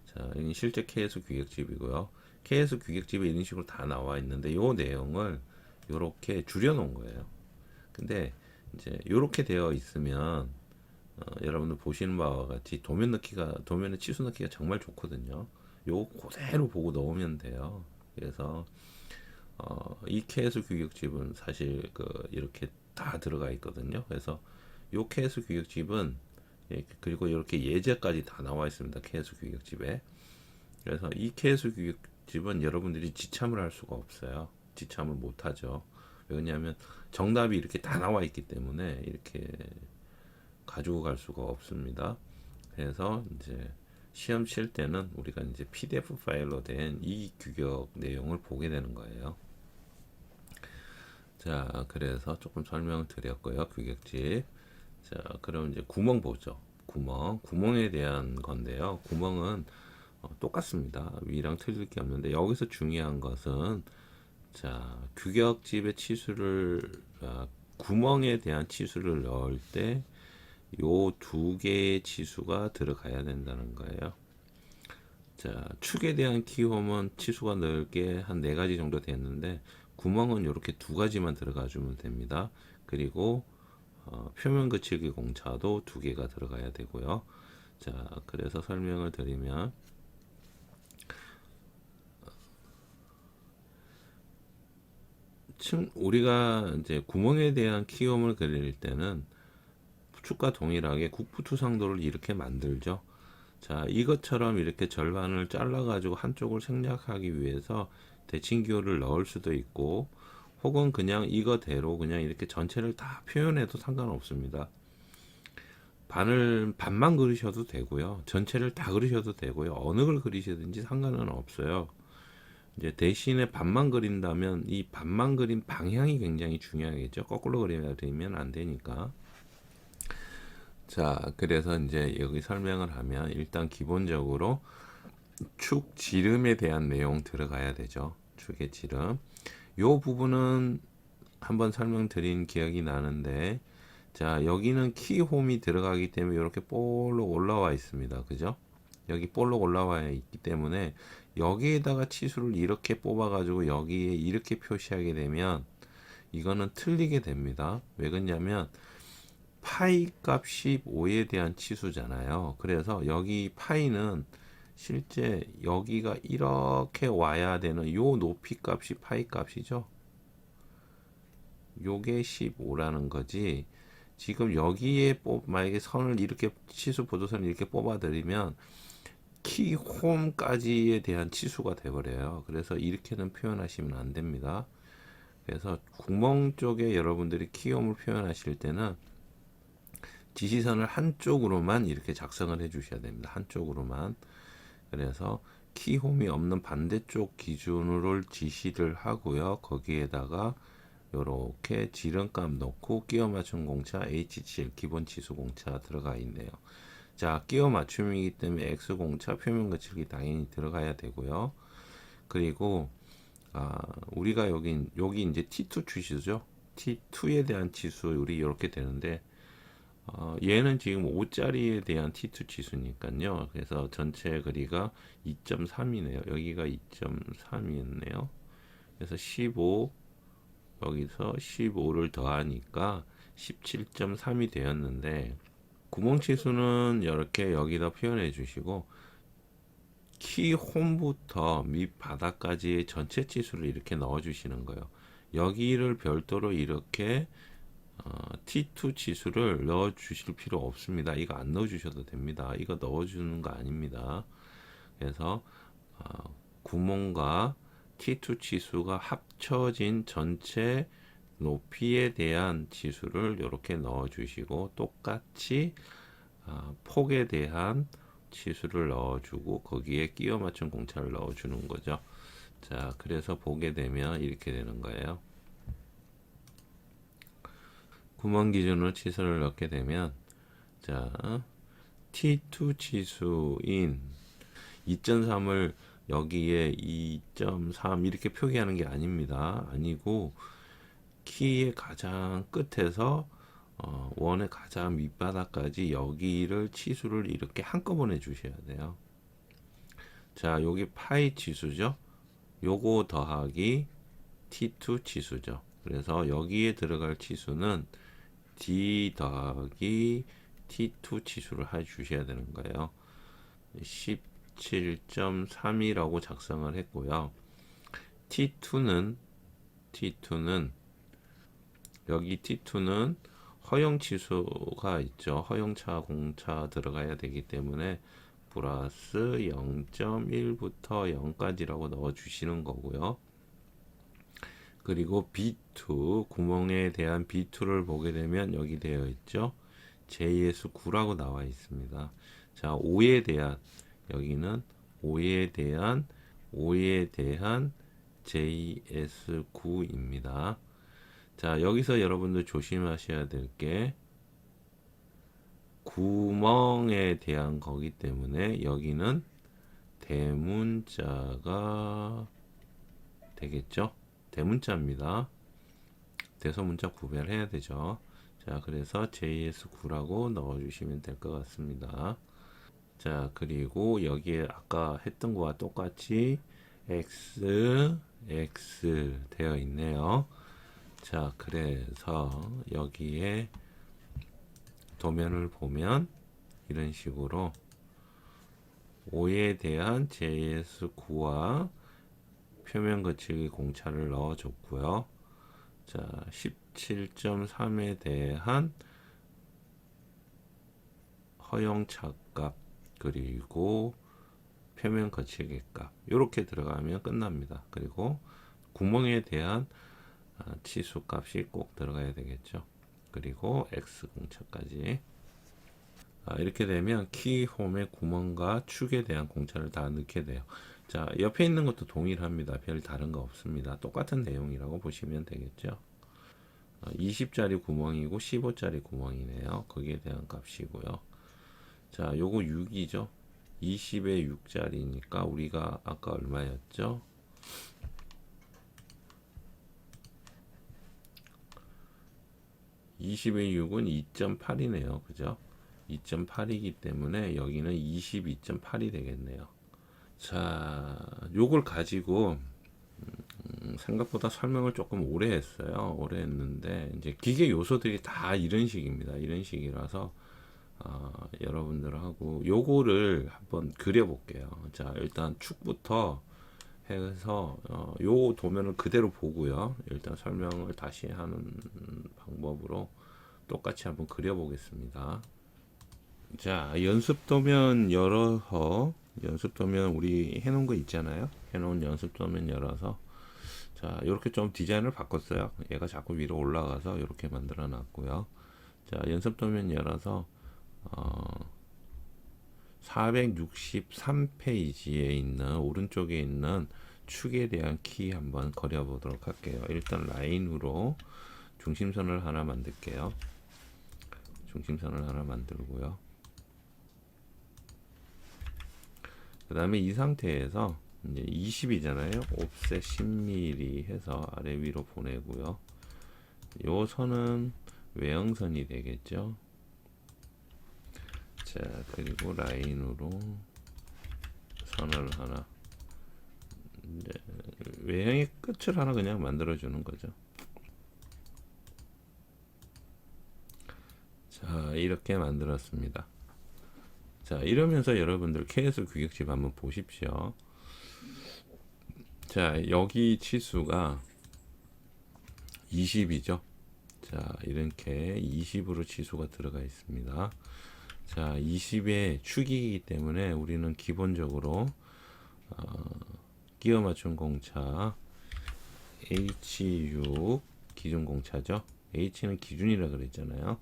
자, 이 실제 KS 규격집이고요. KS 규격집에 이런 식으로 다 나와 있는데 이 내용을 이렇게 줄여 놓은 거예요. 근데 이제 이렇게 되어 있으면 여러분들 보시는 바와 같이 도면의 치수 넣기가 정말 좋거든요. 요거 그대로 보고 넣으면 돼요. 그래서 이 KS 규격집은 사실 이렇게 다 들어가 있거든요. 그래서 요 KS 규격집은 그리고 이렇게 예제까지 다 나와 있습니다. KS 규격집에. 그래서 이 KS 규격집은 여러분들이 지참을 할 수가 없어요. 지참을 못 하죠. 왜냐하면 정답이 이렇게 다 나와 있기 때문에 이렇게 가지고 갈 수가 없습니다. 그래서 이제 시험 칠 때는 우리가 이제 PDF 파일로 된 이 규격 내용을 보게 되는 거예요. 자, 그래서 조금 설명을 드렸고요. 규격집. 자, 그럼 이제 구멍 보죠. 구멍에 대한 건데요. 구멍은 똑같습니다. 위랑 틀릴 게 없는데 여기서 중요한 것은 자, 규격집의 치수를 구멍에 대한 치수를 넣을 때 요 두 개의 치수가 들어가야 된다는 거예요. 자, 축에 대한 키홈은 치수가 넓게 한 4가지 정도 됐는데 구멍은 이렇게 2가지만 들어가 주면 됩니다. 그리고 표면 거칠기 공차도 2개가 들어가야 되고요. 자, 그래서 설명을 드리면 우리가 이제 구멍에 대한 키홈을 그릴 때는 축과 동일하게 국부투상도를 이렇게 만들죠. 자, 이것처럼 이렇게 절반을 잘라 가지고 한쪽을 생략하기 위해서 대칭기호를 넣을 수도 있고 혹은 그냥 이거대로 그냥 이렇게 전체를 다 표현해도 상관없습니다. 반만 그리셔도 되고요. 전체를 다 그리셔도 되고요. 어느 걸 그리시든지 상관은 없어요. 이제 대신에 반만 그린다면 이 반만 그린 방향이 굉장히 중요하겠죠. 거꾸로 그리면 안 되니까. 자, 그래서 이제 여기 설명을 하면 일단 기본적으로 축 지름에 대한 내용 들어가야 되죠. 축의 지름. 요 부분은 한번 설명드린 기억이 나는데 자, 여기는 키홈이 들어가기 때문에 이렇게 볼록 올라와 있습니다. 그죠? 여기 볼록 올라와 있기 때문에 여기에다가 치수를 이렇게 뽑아 가지고 여기에 이렇게 표시하게 되면 이거는 틀리게 됩니다. 왜 그러냐면 파이 값이 5에 대한 치수잖아요. 그래서 여기 파이는 실제 여기가 이렇게 와야 되는 요 높이 값이 파이 값이죠. 요게 15라는 거지. 지금 여기에 만약에 선을 이렇게 치수 보조선을 이렇게 뽑아드리면 키홈까지에 대한 치수가 돼버려요. 그래서 이렇게는 표현하시면 안 됩니다. 그래서 구멍 쪽에 여러분들이 키홈을 표현하실 때는 지시선을 한쪽으로만 이렇게 작성을 해 주셔야 됩니다. 한쪽으로만. 그래서 키홈이 없는 반대쪽 기준으로 지시를 하고요. 거기에다가 이렇게 지름값 넣고 끼워 맞춘 공차 H7 기본 치수 공차 들어가 있네요. 자, 끼워 맞춤이기 때문에 x 공차 표면 거칠기 당연히 들어가야 되고요. 그리고 우리가 여기 이제 T2 치수죠. T2에 대한 치수 우리 이렇게 되는데 얘는 지금 5짜리에 대한 T2 치수니까요. 그래서 전체 거리가 2.3이네요. 여기가 2.3이었네요. 그래서 15 여기서 15를 더하니까 17.3이 되었는데 구멍 치수는 이렇게 여기다 표현해 주시고 키 홈부터 밑 바닥까지의 전체 치수를 이렇게 넣어 주시는 거예요. 여기를 별도로 이렇게 T2 치수를 넣어 주실 필요 없습니다. 이거 안 넣어 주셔도 됩니다. 이거 넣어 주는 거 아닙니다. 그래서 구멍과 T2 치수가 합쳐진 전체 높이에 대한 치수를 이렇게 넣어 주시고 똑같이 폭에 대한 치수를 넣어주고 거기에 끼워 맞춘 공차를 넣어주는 거죠. 자, 그래서 보게 되면 이렇게 되는 거예요. 구멍 기준으로 치수를 넣게 되면 자, T2 치수인 2.3을 여기에 2.3 이렇게 표기하는 게 아닙니다. 아니고 키의 가장 끝에서 원의 가장 밑바닥까지 여기를 치수를 이렇게 한꺼번에 주셔야 돼요. 자, 여기 파이 치수죠. 요거 더하기 T2 치수죠. 그래서 여기에 들어갈 치수는 D 더하기 T2 치수를 해 주셔야 되는 거예요. 17.3이라고 작성을 했고요. T2는 여기 T2는 허용 치수가 있죠. 허용차 공차 들어가야 되기 때문에 플러스 0.1부터 0까지라고 넣어 주시는 거고요. 그리고 B2 구멍에 대한 B2를 보게 되면 여기 되어 있죠. JS9라고 나와 있습니다. 자, 5에 대한 여기는 5에 대한 JS9입니다. 자, 여기서 여러분들 조심하셔야 될 게 구멍에 대한 거기 때문에 여기는 대문자가 되겠죠. 대문자입니다. 대소문자 구별해야 되죠. 자, 그래서 JS9라고 넣어주시면 될 것 같습니다. 자, 그리고 여기에 아까 했던 거와 똑같이 X 되어 있네요. 자, 그래서 여기에 도면을 보면 이런 식으로 5에 대한 JS9와 표면 거칠기 공차를 넣어 줬고요. 자, 17.3에 대한 허용 차값 그리고 표면 거칠기 값 이렇게 들어가면 끝납니다. 그리고 구멍에 대한 치수 값이 꼭 들어가야 되겠죠. 그리고 X 공차까지 이렇게 되면 키 홈의 구멍과 축에 대한 공차를 다 넣게 돼요. 자, 옆에 있는 것도 동일합니다. 별 다른 거 없습니다. 똑같은 내용이라고 보시면 되겠죠. 20짜리 구멍이고 15짜리 구멍이네요. 거기에 대한 값이고요. 자, 요거 6이죠. 20에 6짜리니까 우리가 아까 얼마였죠? 20의 6은 2.8이네요. 그죠? 2.8이기 때문에 여기는 22.8이 되겠네요. 자, 요걸 가지고 생각보다 설명을 조금 오래 했어요. 오래 했는데 이제 기계 요소들이 다 이런 식입니다. 이런 식이라서 여러분들하고 요거를 한번 그려 볼게요. 자, 일단 축부터 해서 요 도면을 그대로 보고요. 일단 설명을 다시 하는 방법으로 똑같이 한번 그려 보겠습니다. 자, 연습 도면 열어서 연습 도면 우리 해놓은 거 있잖아요. 해놓은 연습 도면 열어서 자, 이렇게 좀 디자인을 바꿨어요. 얘가 자꾸 위로 올라가서 이렇게 만들어 놨고요. 자, 연습 도면 열어서 463페이지에 있는 오른쪽에 있는 축에 대한 키 한번 그려 보도록 할게요. 일단 라인으로 중심선을 하나 만들게요. 중심선을 하나 만들고요. 그 다음에 이 상태에서 이제 20이잖아요. 옵셋 10mm 해서 아래 위로 보내고요. 요 선은 외형선이 되겠죠. 자, 그리고 라인으로 선을 하나, 이제 외형의 끝을 하나 그냥 만들어 주는 거죠. 자, 이렇게 만들었습니다. 자, 이러면서 여러분들 KS 규격집 한번 보십시오. 자, 여기 치수가 20이죠. 자, 이렇게 20으로 치수가 들어가 있습니다. 자, 20의 축이기 때문에 우리는 기본적으로 끼워 맞춘 공차 H6 기준 공차죠. H는 기준이라 그랬잖아요.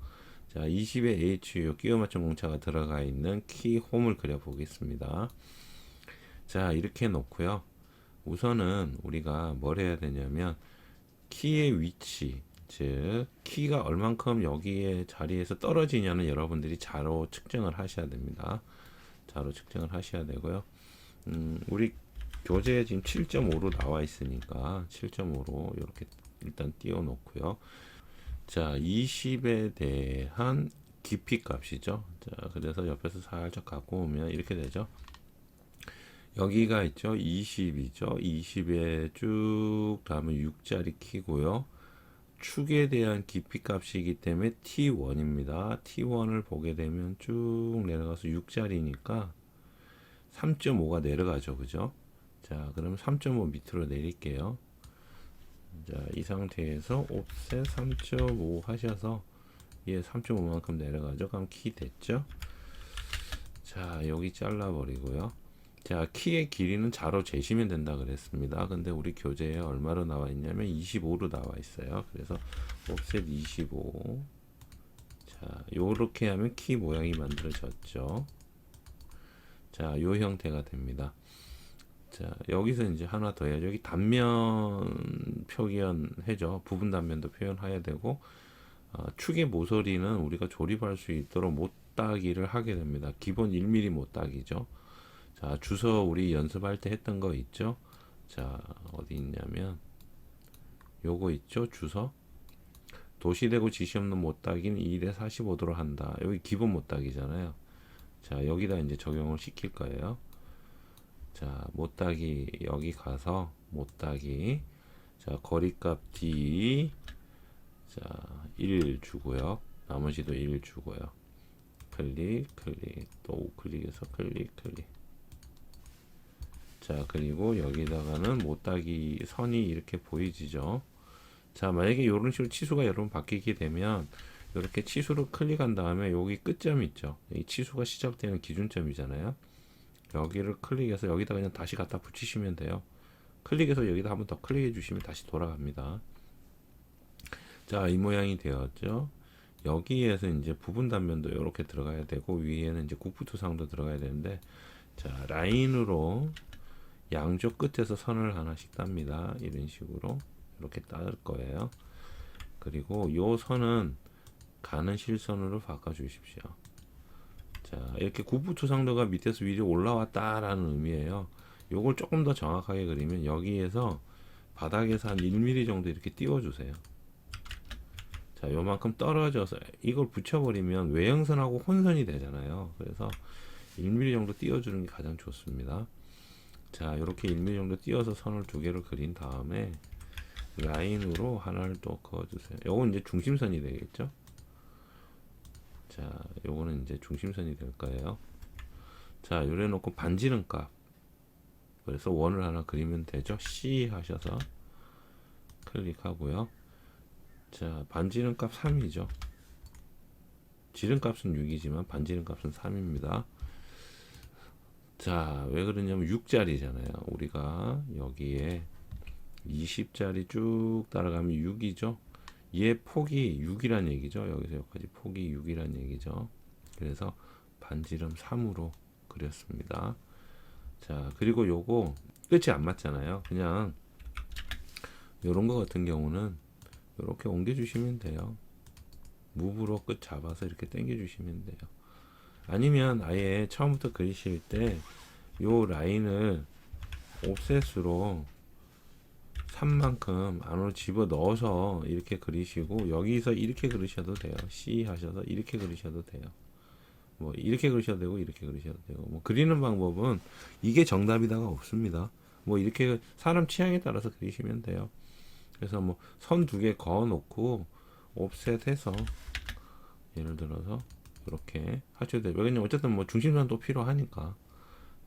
자, 20의 H6 끼워 맞춘 공차가 들어가 있는 키 홈을 그려 보겠습니다. 자, 이렇게 놓고요. 우선은 우리가 뭘 해야 되냐면 키의 위치, 즉 키가 얼만큼 여기에 자리에서 떨어지냐는 여러분들이 자로 측정을 하셔야 됩니다. 자로 측정을 하셔야 되고요. 우리 교재에 지금 7.5로 나와 있으니까 7.5로 이렇게 일단 띄워 놓고요. 자, 20에 대한 깊이 값이죠. 자, 그래서 옆에서 살짝 갖고 오면 이렇게 되죠. 여기가 있죠. 20이죠. 20에 쭉 다음에 6짜리 키고요. 축에 대한 깊이 값이기 때문에 T1입니다. T1을 보게 되면 쭉 내려가서 6짜리니까 3.5가 내려가죠. 그죠? 자, 그럼 3.5 밑으로 내릴게요. 자, 이 상태에서 옵셋 3.5 하셔서 얘 3.5만큼 내려가죠. 그럼 키 됐죠? 자, 여기 잘라버리고요. 자, 키의 길이는 자로 재시면 된다 그랬습니다. 근데 우리 교재에 얼마로 나와 있냐면 25로 나와 있어요. 그래서 옵셋 25. 자, 요렇게 하면 키 모양이 만들어졌죠. 자, 요 형태가 됩니다. 자, 여기서 이제 하나 더 해야죠. 여기 단면 표현해죠. 부분 단면도 표현해야 되고, 축의 모서리는 우리가 조립할 수 있도록 못따기를 하게 됩니다. 기본 1mm 못따기죠. 자, 주서 우리 연습할 때 했던 거 있죠? 자, 어디 있냐면 요거 있죠? 주서 도시되고 지시 없는 못따기는 2대 45도로 한다. 여기 기본 못따기잖아요. 자, 여기다 이제 적용을 시킬 거예요. 자, 못따기 여기 가서 못따기, 자, 거리값 D, 자, 1 주고요. 나머지도 1 주고요. 클릭 클릭 또 우클릭해서 클릭 클릭. 자, 그리고 여기다가는 못따기 선이 이렇게 보이지죠. 자, 만약에 이런 식으로 치수가 여러분 바뀌게 되면 이렇게 치수를 클릭한 다음에 여기 끝점 있죠. 이 치수가 시작되는 기준점이잖아요. 여기를 클릭해서 여기다 그냥 다시 갖다 붙이시면 돼요. 클릭해서 여기다 한번 더 클릭해 주시면 다시 돌아갑니다. 자, 이 모양이 되었죠. 여기에서 이제 부분 단면도 이렇게 들어가야 되고 위에는 이제 국부투상도 들어가야 되는데, 자, 라인으로 양쪽 끝에서 선을 하나씩 땁니다. 이런 식으로 이렇게 따을 거예요. 그리고 요 선은 가는 실선으로 바꿔 주십시오. 자, 이렇게 국부투상도가 밑에서 위로 올라왔다라는 의미예요. 요걸 조금 더 정확하게 그리면 여기에서 바닥에서 한 1mm 정도 이렇게 띄워 주세요. 자, 요만큼 떨어져서 이걸 붙여버리면 외형선하고 혼선이 되잖아요. 그래서 1mm 정도 띄워주는 게 가장 좋습니다. 자, 이렇게 1mm 정도 띄워서 선을 두 개를 그린 다음에 라인으로 하나를 또 그어주세요. 요건 이제 중심선이 되겠죠. 자, 요거는 이제 중심선이 될 거예요. 자, 요래 놓고 반지름 값, 그래서 원을 하나 그리면 되죠. C 하셔서 클릭하고요. 자, 반지름 값 3이죠. 지름 값은 6이지만 반지름 값은 3입니다. 자, 왜 그러냐면 6짜리잖아요. 우리가 여기에 20짜리 쭉 따라가면 6이죠. 얘 폭이 6이란 얘기죠. 여기서 여기까지 폭이 6이란 얘기죠. 그래서 반지름 3으로 그렸습니다. 자, 그리고 요거 끝이 안 맞잖아요. 그냥 요런 거 같은 경우는 이렇게 옮겨 주시면 돼요. 무브로 끝 잡아서 이렇게 당겨 주시면 돼요. 아니면 아예 처음부터 그리실 때 요 라인을 옵셋으로 3만큼 안으로 집어 넣어서 이렇게 그리시고, 여기서 이렇게 그리셔도 돼요. C 하셔서 이렇게 그리셔도 돼요. 뭐 이렇게 그리셔도 되고 이렇게 그리셔도 되고, 뭐 그리는 방법은 이게 정답이다가 없습니다. 뭐 이렇게 사람 취향에 따라서 그리시면 돼요. 그래서 뭐 선 두 개 그어 놓고 옵셋해서 예를 들어서 이렇게 하셔도 돼요. 왜냐면 어쨌든 뭐 중심선도 필요하니까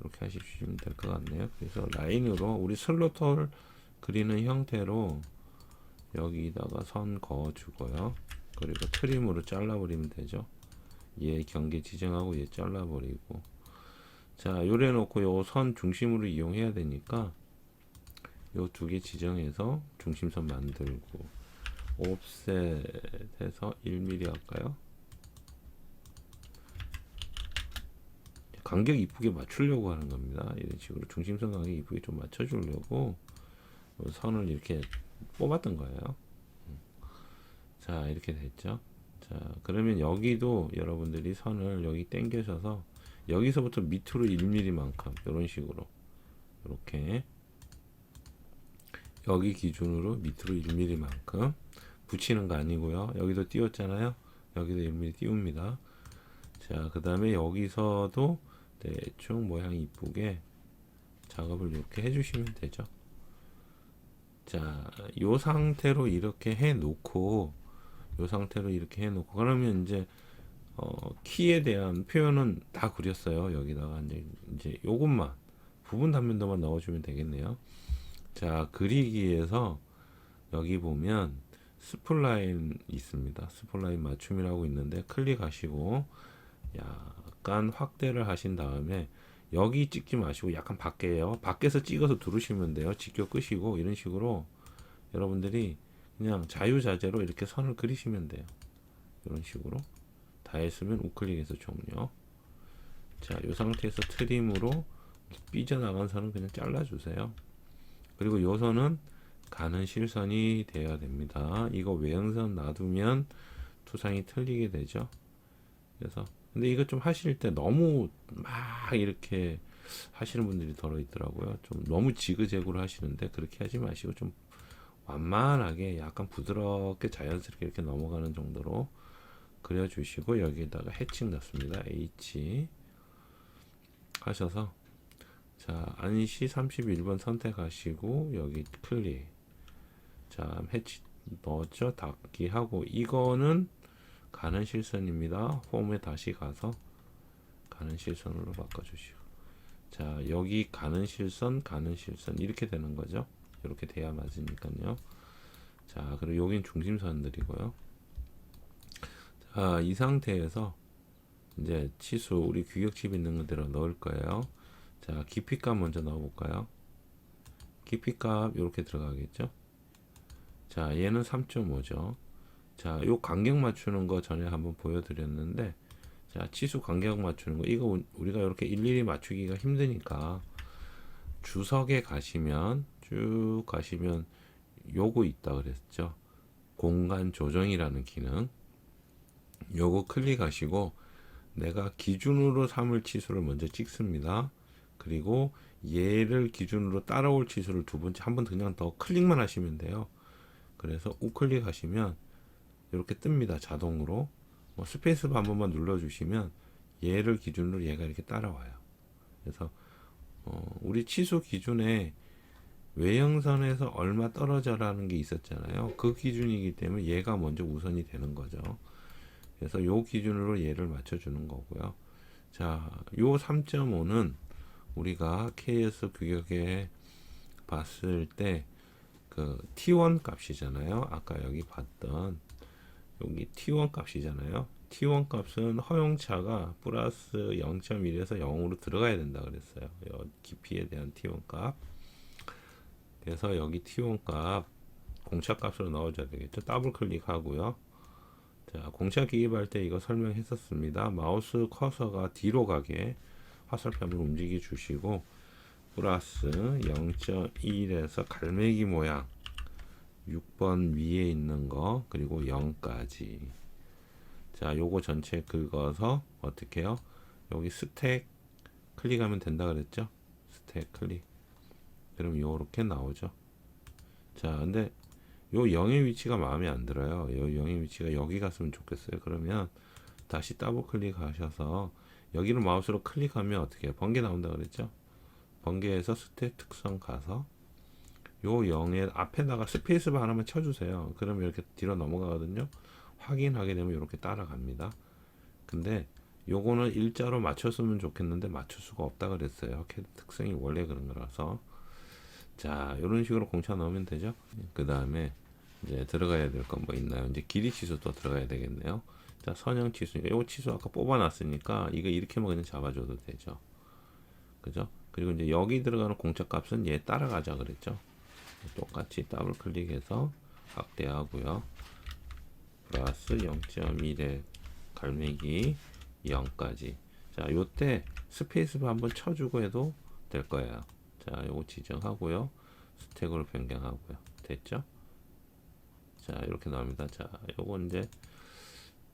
이렇게 하시면 될 것 같네요. 그래서 라인으로 우리 슬로털 그리는 형태로 여기다가 선 그어 주고요. 그리고 트림으로 잘라 버리면 되죠. 얘 경계 지정하고 얘 잘라 버리고, 자 요래 놓고 요 선 중심으로 이용해야 되니까 요 두 개 지정해서 중심선 만들고, 옵셋해서 1mm 할까요? 간격 이쁘게 맞추려고 하는 겁니다. 이런 식으로 중심선 간격 이쁘게 좀 맞춰주려고 선을 이렇게 뽑았던 거예요. 자 이렇게 됐죠. 자 그러면 여기도 여러분들이 선을 여기 당겨셔서 여기서부터 밑으로 1mm만큼 이런 식으로 이렇게 여기 기준으로 밑으로 1mm만큼 붙이는 거 아니고요. 여기도 띄웠잖아요. 여기도 1mm 띄웁니다. 자 그 다음에 여기서도 대충 모양 이쁘게 작업을 이렇게 해주시면 되죠. 자, 요 상태로 이렇게 해 놓고, 그러면 이제 키에 대한 표현은 다 그렸어요. 여기다가 이제 요것만 부분 단면도만 넣어주면 되겠네요. 자, 그리기에서 여기 보면 스플라인 있습니다. 스플라인 맞춤이라고 있는데 클릭하시고 약간 확대를 하신 다음에 여기 찍지 마시고 약간 밖에요. 밖에서 찍어서 두르시면 돼요. 직교 끄시고 이런 식으로 여러분들이 그냥 자유자재로 이렇게 선을 그리시면 돼요. 이런 식으로 다 했으면 우클릭해서 종료. 자, 이 상태에서 트림으로 삐져나간 선은 그냥 잘라주세요. 그리고 요 선은 가는 실선이 되어야 됩니다. 이거 외형선 놔두면 투상이 틀리게 되죠. 그래서 근데 이거 좀 하실 때 너무 막 이렇게 하시는 분들이 더러 있더라고요. 좀 너무 지그재그로 하시는데 그렇게 하지 마시고 좀 완만하게 약간 부드럽게 자연스럽게 이렇게 넘어가는 정도로 그려주시고, 여기에다가 해칭 넣습니다. H 하셔서 자 안시 31번 선택하시고 여기 클릭. 자 해치 넣었죠. 닫기 하고, 이거는 가는 실선입니다. 홈에 다시 가서 가는 실선으로 바꿔주시고, 자 여기 가는 실선 이렇게 되는 거죠. 이렇게 돼야 맞으니까요. 자 그리고 여긴 중심선들이고요. 자 이 상태에서 이제 치수 우리 규격칩 있는 그대로 넣을 거예요. 자 깊이값 먼저 넣어 볼까요? 깊이값 이렇게 들어가겠죠. 자 얘는 3.5죠. 자, 요 간격 맞추는 거 전에 한번 보여드렸는데, 자, 치수 간격 맞추는 거, 이거 우리가 이렇게 일일이 맞추기가 힘드니까, 주석에 가시면, 쭉 가시면, 요거 있다 그랬죠. 공간 조정이라는 기능. 요거 클릭하시고, 내가 기준으로 삼을 치수를 먼저 찍습니다. 그리고 얘를 기준으로 따라올 치수를 한 번 그냥 더 클릭만 하시면 돼요. 그래서 우클릭 하시면, 이렇게 뜹니다. 자동으로. 뭐 스페이스바 한 번만 눌러주시면 얘를 기준으로 얘가 이렇게 따라와요. 그래서 우리 치수 기준에 외형선에서 얼마 떨어져라는 게 있었잖아요. 그 기준이기 때문에 얘가 먼저 우선이 되는 거죠. 그래서 요 기준으로 얘를 맞춰주는 거고요. 자, 요 3.5는 우리가 KS 규격에 봤을 때 그 T1 값이잖아요. 아까 여기 봤던 여기 T1 값이잖아요. T1 값은 허용차가 플러스 0.1에서 0으로 들어가야 된다 그랬어요. 깊이에 대한 T1 값. 그래서 여기 T1 값 공차 값으로 넣어줘야 되겠죠. 더블 클릭하고요. 자, 공차 기입할 때 이거 설명했었습니다. 마우스 커서가 뒤로 가게 화살표를 움직여 주시고 플러스 0.1에서 갈매기 모양 6번 위에 있는 거 그리고 0까지. 자 요거 전체 긁어서 어떻게 해요? 여기 스택 클릭하면 된다 그랬죠. 스택 클릭. 그럼 요렇게 나오죠. 자, 근데 요 0의 위치가 마음에 안 들어요. 요 0의 위치가 여기 갔으면 좋겠어요. 그러면 다시 더블 클릭하셔서 여기를 마우스로 클릭하면 어떻게 해요? 번개 나온다 그랬죠? 번개에서 스택 특성 가서 요 0의 앞에다가 스페이스바 하나만 쳐주세요. 그러면 이렇게 뒤로 넘어가거든요. 확인하게 되면 이렇게 따라갑니다. 근데 요거는 일자로 맞췄으면 좋겠는데 맞출 수가 없다 그랬어요. 캐드 특성이 원래 그런 거라서. 자, 이런 식으로 공차 넣으면 되죠. 그 다음에 이제 들어가야 될 건 뭐 있나요? 이제 길이 치수 또 들어가야 되겠네요. 자, 선형 치수니까 요 치수 아까 뽑아놨으니까 이거 이렇게만 그냥 잡아줘도 되죠. 그죠? 그리고 이제 여기 들어가는 공차 값은 얘 따라가자 그랬죠. 똑같이 더블 클릭해서 확대하고요. 플러스 0.1의 갈매기 0까지. 자, 요때 스페이스바 한번 쳐주고 해도 될 거예요. 자, 요거 지정하고요. 스택으로 변경하고요. 됐죠? 자, 이렇게 나옵니다. 자, 요거 이제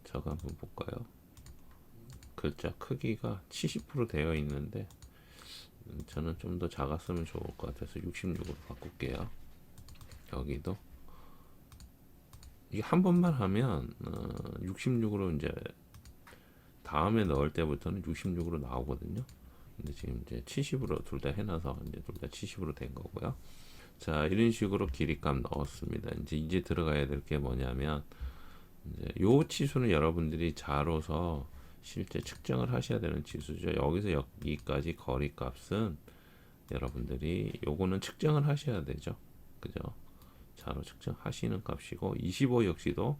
저거 한번 볼까요? 글자 크기가 70% 되어 있는데 저는 좀 더 작았으면 좋을 것 같아서 66으로 바꿀게요. 여기도 이게 한 번만 하면 66으로 이제 다음에 넣을 때부터는 66으로 나오거든요. 근데 지금 이제 70으로 둘 다 해놔서 이제 둘 다 70으로 된 거고요. 자, 이런 식으로 길이값 넣었습니다. 이제 들어가야 될 게 뭐냐면 이제 요 치수는 여러분들이 자로서 실제 측정을 하셔야 되는 치수죠. 여기서 여기까지 거리값은 여러분들이 요거는 측정을 하셔야 되죠. 그죠? 자로 측정하시는 값이고 25 역시도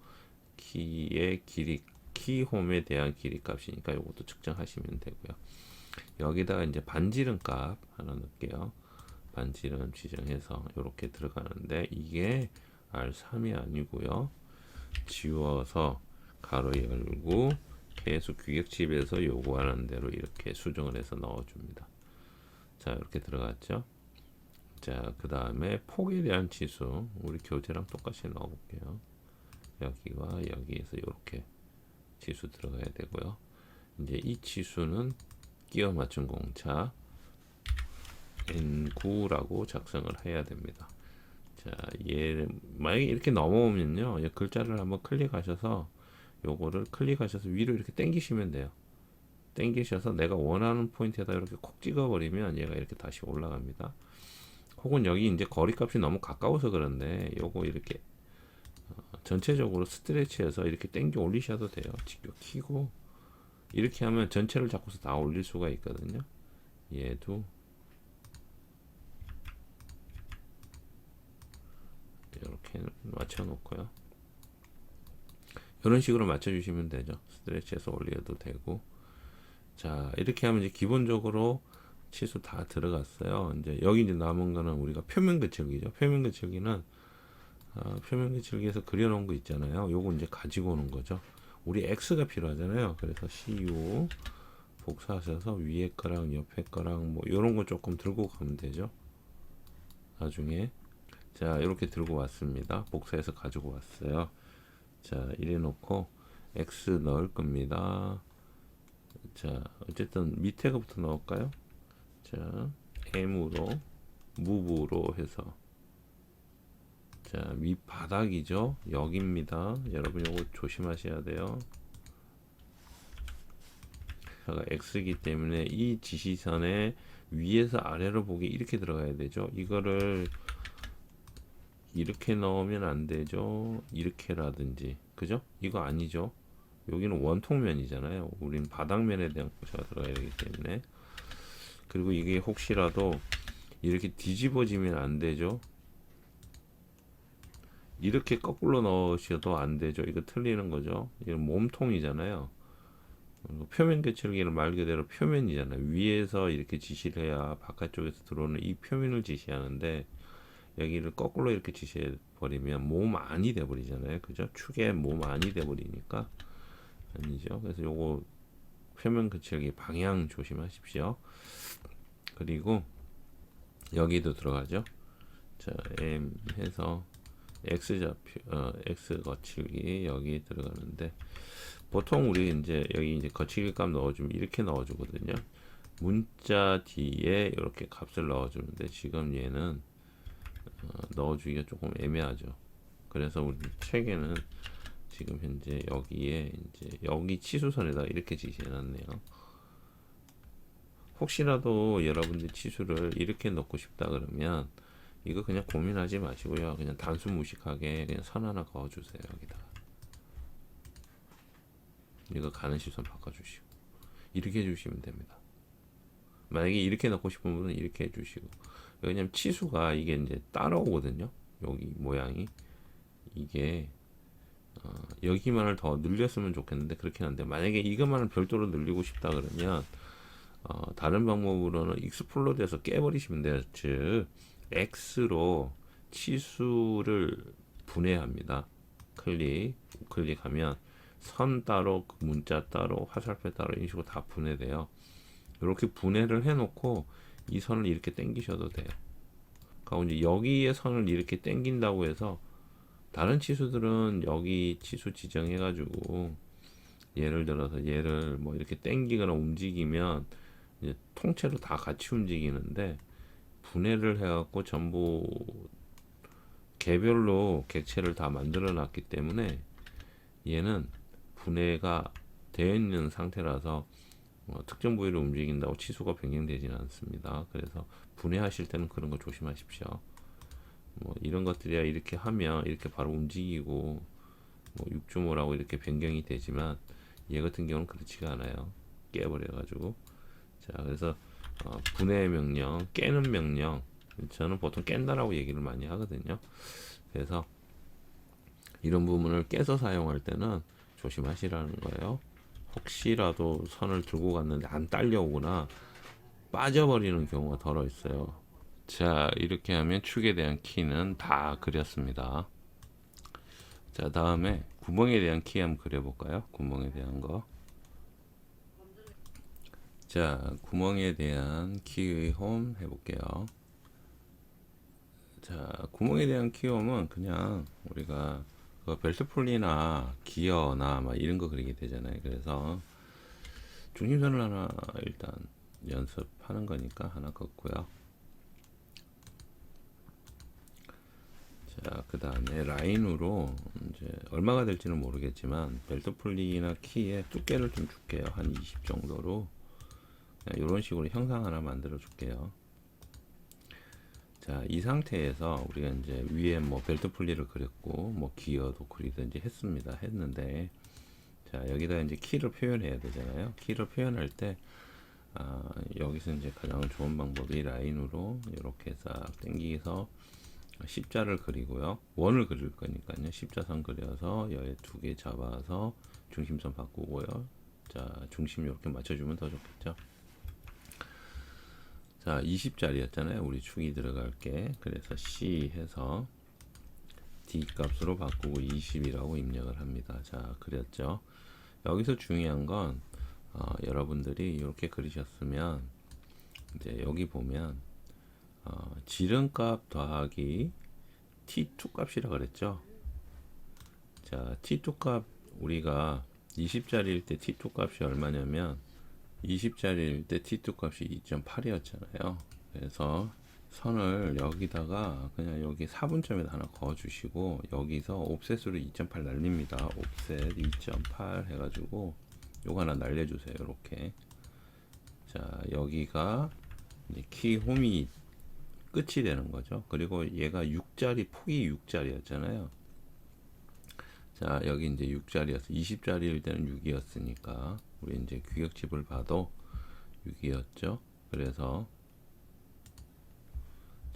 키의 길이 키홈에 대한 길이 값이니까 요것도 측정하시면 되고요. 여기다가 이제 반지름 값 하나 넣을게요. 반지름 지정해서 이렇게 들어가는데 이게 R3이 아니고요. 지워서 가로 열고 계속 규격집에서 요구하는 대로 이렇게 수정을 해서 넣어줍니다. 자, 이렇게 들어갔죠. 자, 그 다음에 폭에 대한 치수 우리 교재랑 똑같이 넣어볼게요. 여기와 여기에서 이렇게 치수 들어가야 되고요. 이제 이 치수는 끼워 맞춘 공차 N9라고 작성을 해야 됩니다. 자, 얘 만약에 이렇게 넘어오면요, 이 글자를 한번 클릭하셔서 요거를 클릭하셔서 위로 이렇게 당기시면 돼요. 당기셔서 내가 원하는 포인트에다 이렇게 콕 찍어버리면 얘가 이렇게 다시 올라갑니다. 혹은 여기 이제 거리값이 너무 가까워서 그런데 요거 이렇게 전체적으로 스트레치해서 이렇게 당겨 올리셔도 돼요. 직접 키고 이렇게 하면 전체를 잡고서 다 올릴 수가 있거든요. 얘도 이렇게 맞춰 놓고요. 이런 식으로 맞춰 주시면 되죠. 스트레치해서 올려도 되고. 자, 이렇게 하면 이제 기본적으로 치수 다 들어갔어요. 이제 여기 이제 남은 거는 우리가 표면 거칠기죠. 표면 거칠기는 표면 거칠기에서 그려놓은 거 있잖아요. 요거 이제 가지고 오는 거죠. 우리 X가 필요하잖아요. 그래서 CU 복사하셔서 위에 거랑 옆에 거랑 뭐 요런 거 조금 들고 가면 되죠. 나중에. 자, 이렇게 들고 왔습니다. 복사해서 가지고 왔어요. 자, 이래 놓고 X 넣을 겁니다. 자, 어쨌든 밑에 거부터 넣을까요? 자, M으로 무브로 해서 자, 밑바닥이죠. 여기입니다. 여러분 요거 조심하셔야 돼요. 제가 X이기 때문에 이 지시선에 위에서 아래로 보기 이렇게 들어가야 되죠. 이거를 이렇게 넣으면 안 되죠. 이렇게라든지. 그죠? 이거 아니죠. 여기는 원통면이잖아요. 우린 바닥면에 대한 고차가 들어가야 되기 때문에. 그리고 이게 혹시라도 이렇게 뒤집어지면 안 되죠. 이렇게 거꾸로 넣으셔도 안 되죠. 이거 틀리는 거죠. 이건 몸통이잖아요. 표면 거칠기는 말 그대로 표면이잖아요. 위에서 이렇게 지시를 해야 바깥쪽에서 들어오는 이 표면을 지시하는데 여기를 거꾸로 이렇게 지시해 버리면 몸 안이 돼 버리잖아요. 그죠? 축에 몸 안이 돼 버리니까 아니죠. 그래서 요거 표면 거칠기 방향 조심하십시오. 그리고 여기도 들어가죠. 자, M 해서 X 좌표, X 거칠기 여기 들어가는데 보통 우리 이제 여기 이제 거칠기 값 넣어주면 이렇게 넣어주거든요. 문자 뒤에 이렇게 값을 넣어주는데 지금 얘는 넣어주기가 조금 애매하죠. 그래서 우리 책에는 지금 현재 여기에 이제 여기 치수선에다 이렇게 지시해놨네요. 혹시라도 여러분들 치수를 이렇게 넣고 싶다 그러면 이거 그냥 고민하지 마시고요. 그냥 단순 무식하게 그냥 선 하나 그어주세요. 여기다가 이거 가는 시선 바꿔주시고 이렇게 해주시면 됩니다. 만약에 이렇게 넣고 싶은 분은 이렇게 해주시고, 왜냐면 치수가 이게 이제 따라오거든요. 여기 모양이 이게 여기만을 더 늘렸으면 좋겠는데 그렇긴 한데, 만약에 이것만을 별도로 늘리고 싶다 그러면 다른 방법으로는 익스플로드해서 깨버리시면 돼요. 즉 X로 치수를 분해합니다. 클릭하면 선 따로, 문자 따로, 화살표 따로 이런 식으로 다 분해돼요. 이렇게 분해를 해놓고 이 선을 이렇게 당기셔도 돼요. 그러니까 이제 여기에 선을 이렇게 당긴다고 해서 다른 치수들은 여기 치수 지정해가지고 예를 들어서 얘를 뭐 이렇게 당기거나 움직이면 이제 통째로 다 같이 움직이는데, 분해를 해갖고 전부 개별로 객체를 다 만들어 놨기 때문에 얘는 분해가 되어 있는 상태라서 특정 부위를 움직인다고 치수가 변경되지는 않습니다. 그래서 분해하실 때는 그런 거 조심하십시오. 뭐 이런 것들이야 이렇게 하면 이렇게 바로 움직이고 뭐 6.5라고 이렇게 변경이 되지만 얘 같은 경우는 그렇지가 않아요. 깨버려가지고. 자, 그래서 분해 명령, 깨는 명령, 저는 보통 깬다라고 얘기를 많이 하거든요. 그래서 이런 부분을 깨서 사용할 때는 조심하시라는 거예요. 혹시라도 선을 들고 갔는데 안 딸려오거나 빠져버리는 경우가 덜어 있어요. 자, 이렇게 하면 축에 대한 키는 다 그렸습니다. 자, 다음에 구멍에 대한 키 한번 그려볼까요? 구멍에 대한 거. 자, 구멍에 대한 키홈 해볼게요. 자, 구멍에 대한 키홈은 그냥 우리가 그 벨트 풀리나 기어나 막 이런 거 그리게 되잖아요. 그래서 중심선을 하나 일단 연습하는 거니까 하나 긋고요. 자, 그 다음에 라인으로 이제 얼마가 될지는 모르겠지만 벨트 풀리나 키에 두께를 좀 줄게요. 한 20 정도로. 이런 식으로 형상 하나 만들어 줄게요. 자, 이 상태에서 우리가 이제 위에 뭐 벨트 풀리를 그렸고 뭐 기어도 그리든지 했는데, 자, 여기다 이제 키를 표현해야 되잖아요. 키를 표현할 때 여기서 이제 가장 좋은 방법이 라인으로 이렇게 싹 당기서 십자를 그리고요. 원을 그릴 거니까요. 십자선 그려서 여기 두 개 잡아서 중심선 바꾸고요. 자, 중심 이렇게 맞춰주면 더 좋겠죠. 자, 20짜리였잖아요. 우리 축이 들어갈 게. 그래서 C 해서 D 값으로 바꾸고 20이라고 입력을 합니다. 자, 그렸죠. 여기서 중요한 건 여러분들이 이렇게 그리셨으면 이제 여기 보면 지름값 더하기 T2 값이라 그랬죠. 자, T2 값 우리가 20짜리일 때 T2 값이 얼마냐면 20짜리일 때 T2 값이 2.8이었잖아요. 그래서 선을 여기다가 그냥 여기 4분점에다 하나 그어 주시고 여기서 옵셋으로 2.8 날립니다. 옵셋 2.8 해가지고 요거 하나 날려주세요. 이렇게. 자, 여기가 이제 키 홈이 끝이 되는 거죠. 그리고 얘가 6짜리 폭이 6짜리였잖아요. 자, 여기 이제 6짜리였어. 20짜리일 때는 6이었으니까 우리 이제 규격집을 봐도 6이었죠. 그래서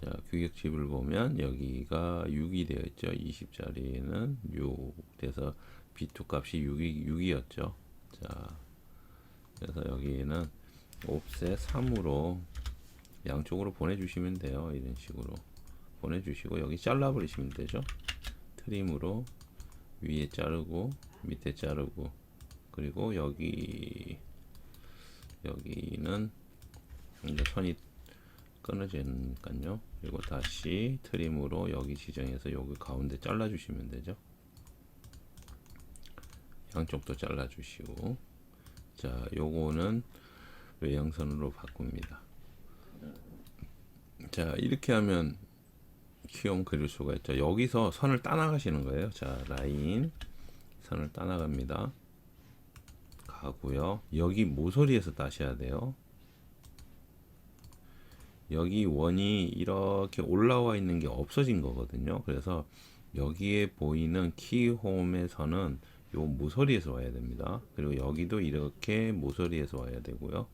자, 규격집을 보면 여기가 6이 되어 있죠. 20짜리는 6. 그래서 B2 값이 6이었죠. 자, 그래서 여기는 옵셋 3으로 양쪽으로 보내주시면 돼요. 이런 식으로 보내주시고 여기 잘라버리시면 되죠. 트림으로 위에 자르고 밑에 자르고, 그리고 여기는 이제 선이 끊어지니까요. 그리고 다시 트림으로 여기 지정해서 여기 가운데 잘라주시면 되죠. 양쪽도 잘라주시고, 자, 요거는 외형선으로 바꿉니다. 자, 이렇게 하면 키움 그릴 수가 있죠. 여기서 선을 따나가시는 거예요. 자, 라인 선을 따나갑니다. 가고요. 여기 모서리에서 따셔야 돼요. 여기 원이 이렇게 올라와 있는 게 없어진 거거든요. 그래서 여기에 보이는 키홈의 선은 요 모서리에서 와야 됩니다. 그리고 여기도 이렇게 모서리에서 와야 되고요.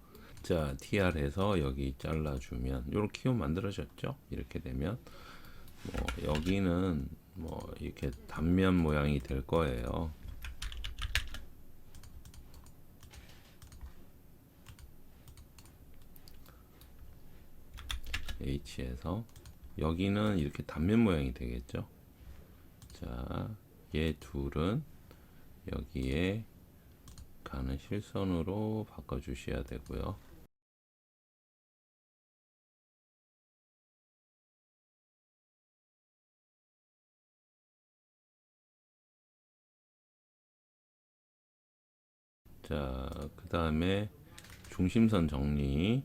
자, TR해서 여기 잘라주면 요런 키홈 만들어졌죠. 이렇게 되면 여기는 이렇게 단면 모양이 될 거예요. H에서 여기는 이렇게 단면 모양이 되겠죠. 자, 얘 둘은 여기에 가는 실선으로 바꿔 주셔야 되고요. 자, 그 다음에 중심선 정리.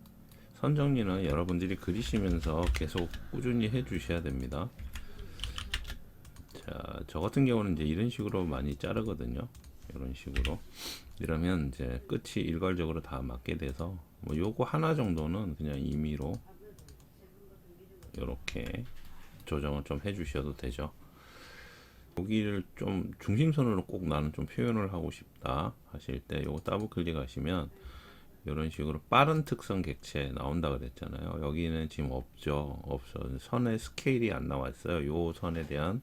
선 정리는 여러분들이 그리시면서 계속 꾸준히 해 주셔야 됩니다. 자, 저 같은 경우는 이제 이런 식으로 많이 자르거든요. 이런 식으로. 이러면 이제 끝이 일괄적으로 다 맞게 돼서 요거 하나 정도는 그냥 임의로 이렇게 조정을 좀 해 주셔도 되죠. 여기를 좀 중심선으로 꼭 나는 좀 표현을 하고 싶다 하실 때 요거 더블 클릭하시면 이런 식으로 빠른 특성 객체 나온다 그랬잖아요. 여기는 지금 없죠. 없어. 선의 스케일이 안 나왔어요. 요 선에 대한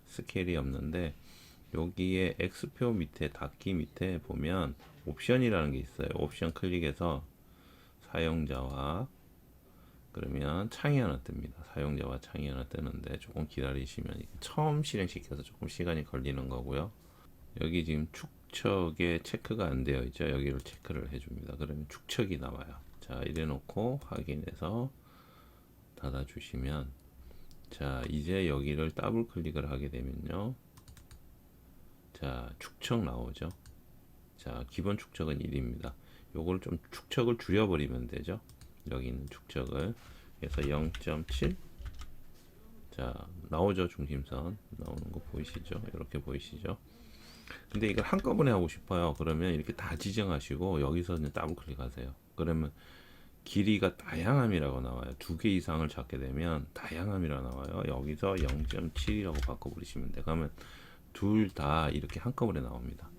스케일이 없는데 여기에 X표 밑에 닫기 밑에 보면 옵션이라는 게 있어요. 옵션 클릭해서 사용자와 그러면 창이 하나 뜹니다. 사용자와 창이 하나 뜨는데 조금 기다리시면 처음 실행시켜서 조금 시간이 걸리는 거고요. 여기 지금 축척에 체크가 안 되어 있죠. 여기를 체크를 해줍니다. 그러면 축척이 나와요. 자, 이래 놓고 확인해서 닫아 주시면 자, 이제 여기를 더블 클릭을 하게 되면요. 자, 축척 나오죠. 자, 기본 축척은 1입니다. 요걸 좀 축척을 줄여버리면 되죠. 여기 있는 축척을 그래서 0.7 자, 나오죠. 중심선 나오는 거 보이시죠? 이렇게 보이시죠? 근데 이걸 한꺼번에 하고 싶어요. 그러면 이렇게 다 지정하시고 여기서 이제 더블 클릭하세요. 그러면 길이가 다양함이라고 나와요. 두 개 이상을 잡게 되면 다양함이라고 나와요. 여기서 0.7이라고 바꿔버리시면 돼요. 그러면 둘 다 이렇게 한꺼번에 나옵니다.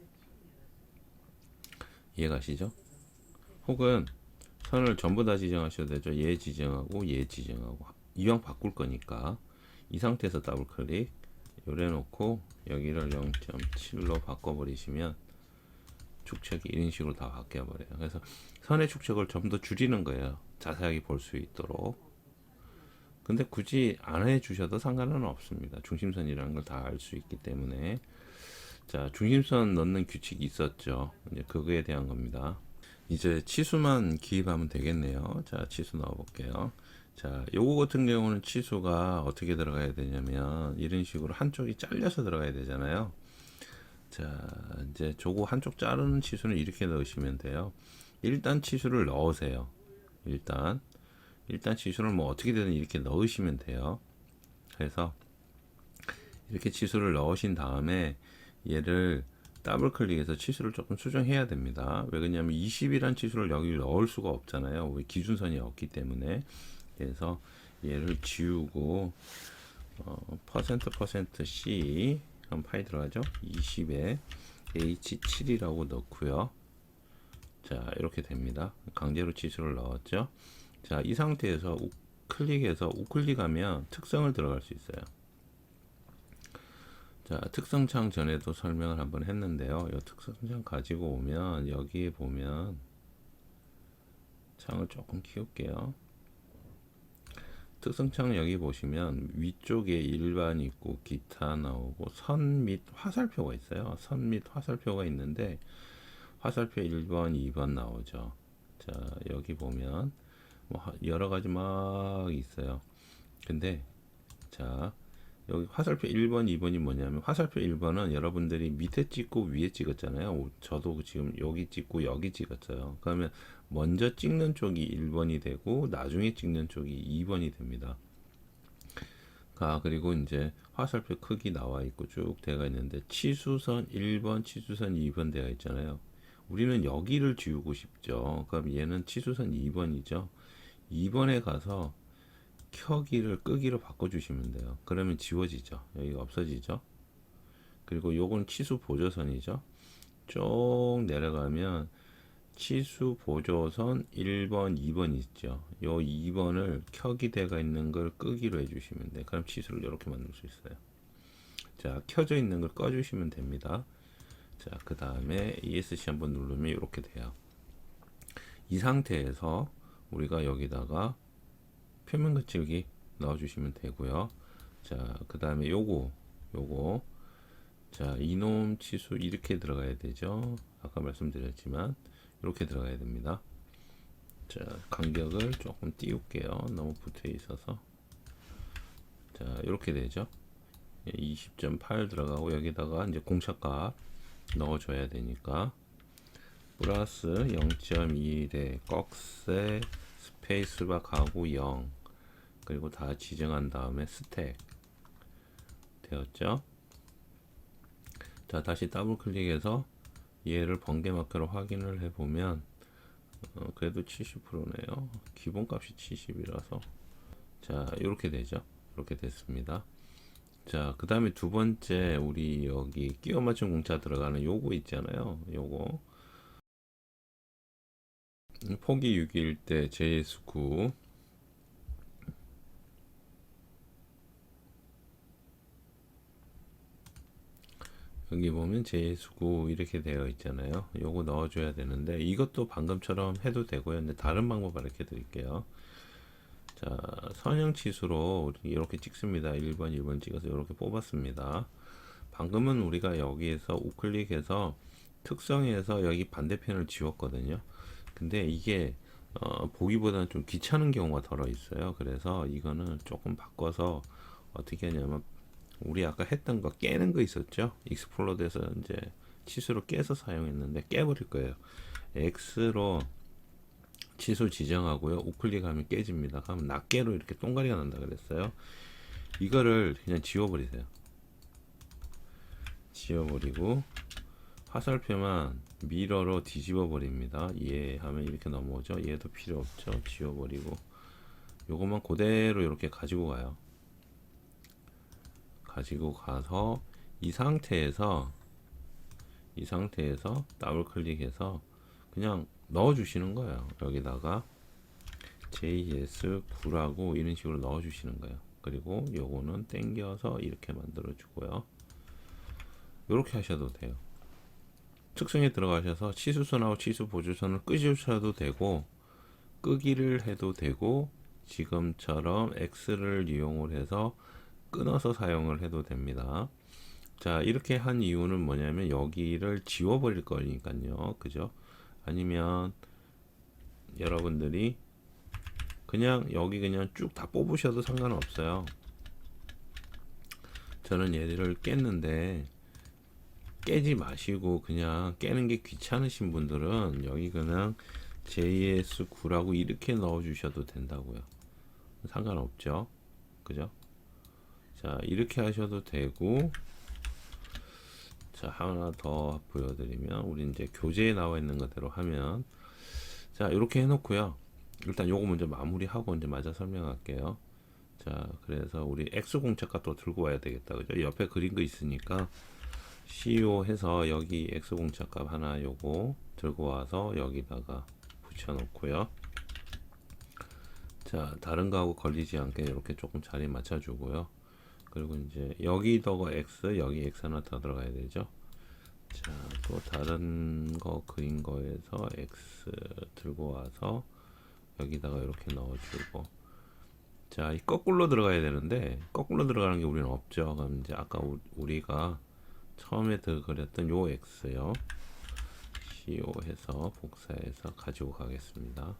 이해가시죠? 혹은 선을 전부 다 지정하셔도 되죠. 얘 지정하고 얘 지정하고 이왕 바꿀 거니까 이 상태에서 더블 클릭 요래 놓고 여기를 0.7로 바꿔버리시면 축척이 이런 식으로 다 바뀌어 버려요. 그래서 선의 축척을 좀 더 줄이는 거예요. 자세하게 볼 수 있도록. 근데 굳이 안 해주셔도 상관은 없습니다. 중심선이라는 걸 다 알 수 있기 때문에. 자, 중심선 넣는 규칙이 있었죠. 이제 그거에 대한 겁니다. 이제 치수만 기입하면 되겠네요. 자, 치수 넣어 볼게요. 자, 요거 같은 경우는 치수가 어떻게 들어가야 되냐면 이런 식으로 한쪽이 잘려서 들어가야 되잖아요. 자, 이제 저거 한쪽 자르는 치수는 이렇게 넣으시면 돼요. 일단 치수를 넣으세요. 일단 치수를 뭐 어떻게든 이렇게 넣으시면 돼요. 그래서 이렇게 치수를 넣으신 다음에 얘를 더블 클릭해서 치수를 조금 수정해야 됩니다. 왜 그러냐면 20이란 치수를 여기 넣을 수가 없잖아요. 왜 기준선이 없기 때문에. 그래서 얘를 지우고 %C 한 파이 들어가죠. 20에 H7이라고 넣고요. 자, 이렇게 됩니다. 강제로 치수를 넣었죠. 자, 이 상태에서 클릭해서 우클릭하면 특성을 들어갈 수 있어요. 자, 특성창 전에도 설명을 한번 했는데요. 이 특성창 가지고 오면 여기에 보면 창을 조금 키울게요. 특성창 여기 보시면 위쪽에 일반 있고 기타 나오고 선 및 화살표가 있어요. 선 및 화살표가 있는데 화살표 1번, 2번 나오죠. 자, 여기 보면 뭐 여러 가지 막 있어요. 근데 자, 여기 화살표 1번, 2번이 뭐냐면 화살표 1번은 여러분들이 밑에 찍고 위에 찍었잖아요. 저도 지금 여기 찍고 여기 찍었어요. 그러면 먼저 찍는 쪽이 1번이 되고 나중에 찍는 쪽이 2번이 됩니다. 그리고 이제 화살표 크기 나와 있고 쭉 되어 있는데 치수선 1번, 치수선 2번 되어 있잖아요. 우리는 여기를 지우고 싶죠. 그럼 얘는 치수선 2번이죠. 2번에 가서 켜기를 끄기로 바꿔주시면 돼요. 그러면 지워지죠. 여기가 없어지죠. 그리고 요건 치수 보조선이죠. 쭉 내려가면 치수 보조선 1번, 2번 있죠. 요 2번을 켜기 대가 있는 걸 끄기로 해주시면 돼요. 그럼 치수를 이렇게 만들 수 있어요. 자, 켜져 있는 걸 꺼주시면 됩니다. 자, 그 다음에 ESC 한번 누르면 이렇게 돼요. 이 상태에서 우리가 여기다가 표면 거칠기 넣어주시면 되고요. 자, 그 다음에 요거 자, 이놈 치수 이렇게 들어가야 되죠. 아까 말씀드렸지만 이렇게 들어가야 됩니다. 자, 간격을 조금 띄울게요. 너무 붙어 있어서. 자, 이렇게 되죠. 20.8 들어가고 여기다가 이제 공차값 넣어줘야 되니까 플러스 0.21에 꺽쇠 스페이스바 가구 0 그리고 다 지정한 다음에 스택 되었죠. 자, 다시 더블 클릭해서 얘를 번개 마크로 확인을 해보면 그래도 70%네요. 기본값이 70이라서 자, 이렇게 되죠. 이렇게 됐습니다. 자, 그 다음에 두 번째 우리 여기 끼워 맞춤 공차 들어가는 요거 있잖아요. 요거 폭이 6일 때 JS9 여기 보면 JS9 이렇게 되어 있잖아요. 요거 넣어줘야 되는데 이것도 방금처럼 해도 되고요. 근데 다른 방법 알려 드릴게요. 자, 선형 치수로 이렇게 찍습니다. 1번, 2번 찍어서 이렇게 뽑았습니다. 방금은 우리가 여기에서 우클릭해서 특성에서 여기 반대편을 지웠거든요. 근데 이게 보기보다는 좀 귀찮은 경우가 덜어 있어요. 그래서 이거는 조금 바꿔서 어떻게 하냐면 우리 아까 했던 거 깨는 거 있었죠? 익스플로드에서 이제 치수로 깨서 사용했는데 깨버릴 거예요. X로 치수 지정하고요. 우클릭하면 깨집니다. 그러면 낱개로 이렇게 동가리가 난다 그랬어요. 이거를 그냥 지워버리세요. 지워버리고 화살표만 미러로 뒤집어 버립니다. 하면 이렇게 넘어오죠. 얘도 필요 없죠. 지워버리고 요것만 그대로 이렇게 가지고 가요. 가지고 가서 이 상태에서 더블 클릭해서 그냥 넣어 주시는 거예요. 여기다가 JS9라고 이런 식으로 넣어 주시는 거예요. 그리고 요거는 당겨서 이렇게 만들어 주고요. 이렇게 하셔도 돼요. 특성에 들어가셔서 치수선하고 치수 보조선을 끄셔도 되고 끄기를 해도 되고 지금처럼 X를 이용을 해서 끊어서 사용을 해도 됩니다. 자, 이렇게 한 이유는 뭐냐면 여기를 지워버릴 거니까요. 그죠? 아니면 여러분들이 그냥 여기 그냥 쭉 다 뽑으셔도 상관없어요. 저는 얘를 깼는데 깨지 마시고 그냥 깨는 게 귀찮으신 분들은 여기 그냥 JS9라고 이렇게 넣어 주셔도 된다고요. 상관없죠. 그죠? 자, 이렇게 하셔도 되고 자, 하나 더 보여드리면 우리 이제 교재에 나와 있는 것대로 하면 자, 이렇게 해놓고요. 일단 요거 먼저 마무리하고 이제 마저 설명할게요. 자, 그래서 우리 X 공차가 또 들고 와야 되겠다. 그죠? 옆에 그린 거 있으니까 CO 해서 여기 X 공차값 하나 요거 들고 와서 여기다가 붙여 놓고요. 자, 다른 거하고 걸리지 않게 이렇게 조금 자리 맞춰 주고요. 그리고 이제 여기다가 X, 여기 X 하나 더 들어가야 되죠. 자, 또 다른 거 그린 거에서 X 들고 와서 여기다가 이렇게 넣어주고 자, 이 거꾸로 들어가야 되는데 거꾸로 들어가는 게 우리는 없죠. 그럼 이제 아까 우리가 처음에 그렸던 요 X요. CO 해서 복사해서 가지고 가겠습니다.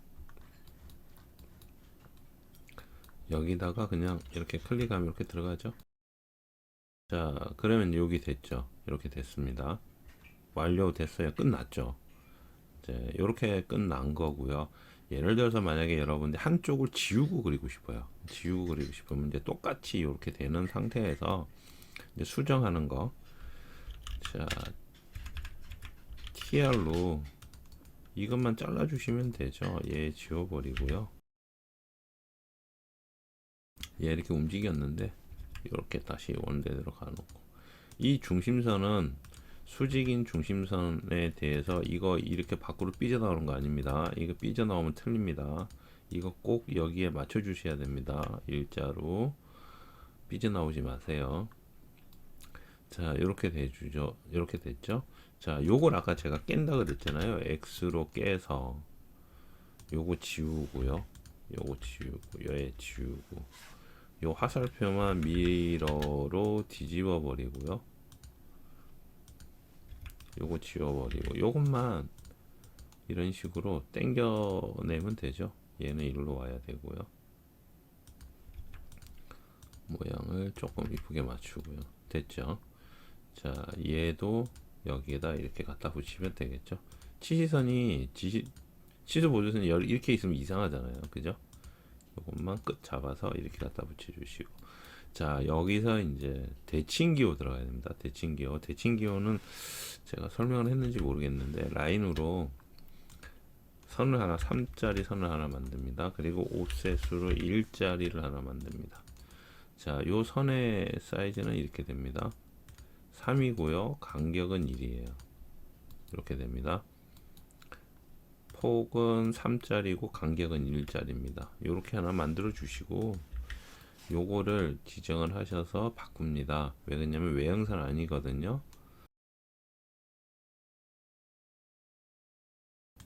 여기다가 그냥 이렇게 클릭하면 이렇게 들어가죠. 자, 그러면 여기 됐죠. 이렇게 됐습니다. 완료됐어요. 끝났죠. 이제 이렇게 끝난 거고요. 예를 들어서 만약에 여러분들 한쪽을 지우고 그리고 싶어요. 지우고 그리고 싶으면 이제 똑같이 이렇게 되는 상태에서 이제 수정하는 거. 자, TR로 이것만 잘라주시면 되죠. 얘 지워버리고요. 얘 이렇게 움직였는데 이렇게 다시 원대대로 가놓고 이 중심선은 수직인 중심선에 대해서 이거 이렇게 밖으로 삐져나오는 거 아닙니다. 이거 삐져나오면 틀립니다. 이거 꼭 여기에 맞춰 주셔야 됩니다. 일자로 삐져나오지 마세요. 자, 이렇게 돼주죠. 이렇게 됐죠. 자, 요걸 아까 제가 깬다 그랬잖아요. X로 깨서 요거 지우고요. 요거 지우고 얘 지우고 요 화살표만 미러로 뒤집어 버리고요. 요거 지워버리고 요것만 이런 식으로 당겨내면 되죠. 얘는 일로 와야 되고요. 모양을 조금 이쁘게 맞추고요. 됐죠. 자, 얘도 여기에다 이렇게 갖다 붙이면 되겠죠. 치시선이 치수 보조선이 이렇게 있으면 이상하잖아요. 그죠? 요것만 끝 잡아서 이렇게 갖다 붙여주시고, 자, 여기서 이제 대칭기호 들어가야 됩니다. 대칭기호는 제가 설명을 했는지 모르겠는데 라인으로 선을 하나 3짜리 선을 하나 만듭니다. 그리고 옵셋으로 1짜리를 하나 만듭니다. 자, 요 선의 사이즈는 이렇게 됩니다. 3이고요. 간격은 1이에요. 이렇게 됩니다. 폭은 3짜리고 간격은 1짜리입니다. 이렇게 하나 만들어 주시고 요거를 지정을 하셔서 바꿉니다. 왜 그러냐면 외형선 아니거든요.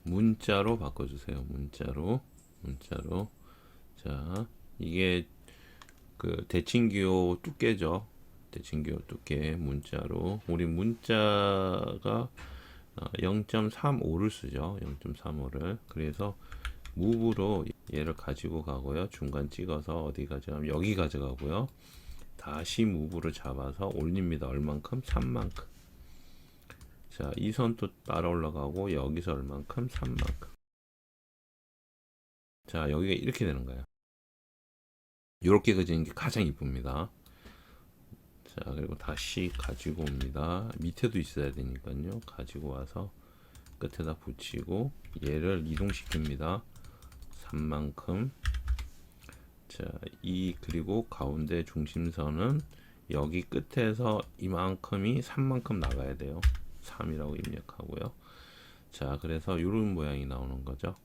문자로 바꿔주세요. 문자로. 자, 이게 그 대칭기호 두께죠. 대칭기호 두께 문자로. 우리 문자가 0.35를 쓰죠. 0.35를. 그래서 무브로 얘를 가지고 가고요. 중간 찍어서 어디 가져가면 여기 가져가고요. 다시 무브를 잡아서 올립니다. 얼만큼? 3만큼. 자, 이 선 또 따라 올라가고 여기서 얼만큼? 3만큼. 자, 여기가 이렇게 되는 거예요. 이렇게 그리는 게 가장 이쁩니다. 자, 그리고 다시 가지고 옵니다. 밑에도 있어야 되니까요. 가지고 와서 끝에다 붙이고 얘를 이동시킵니다. 3만큼. 자, 그리고 가운데 중심선은 여기 끝에서 이만큼이 3만큼 나가야 돼요. 3이라고 입력하고요. 자, 그래서 이런 모양이 나오는 거죠.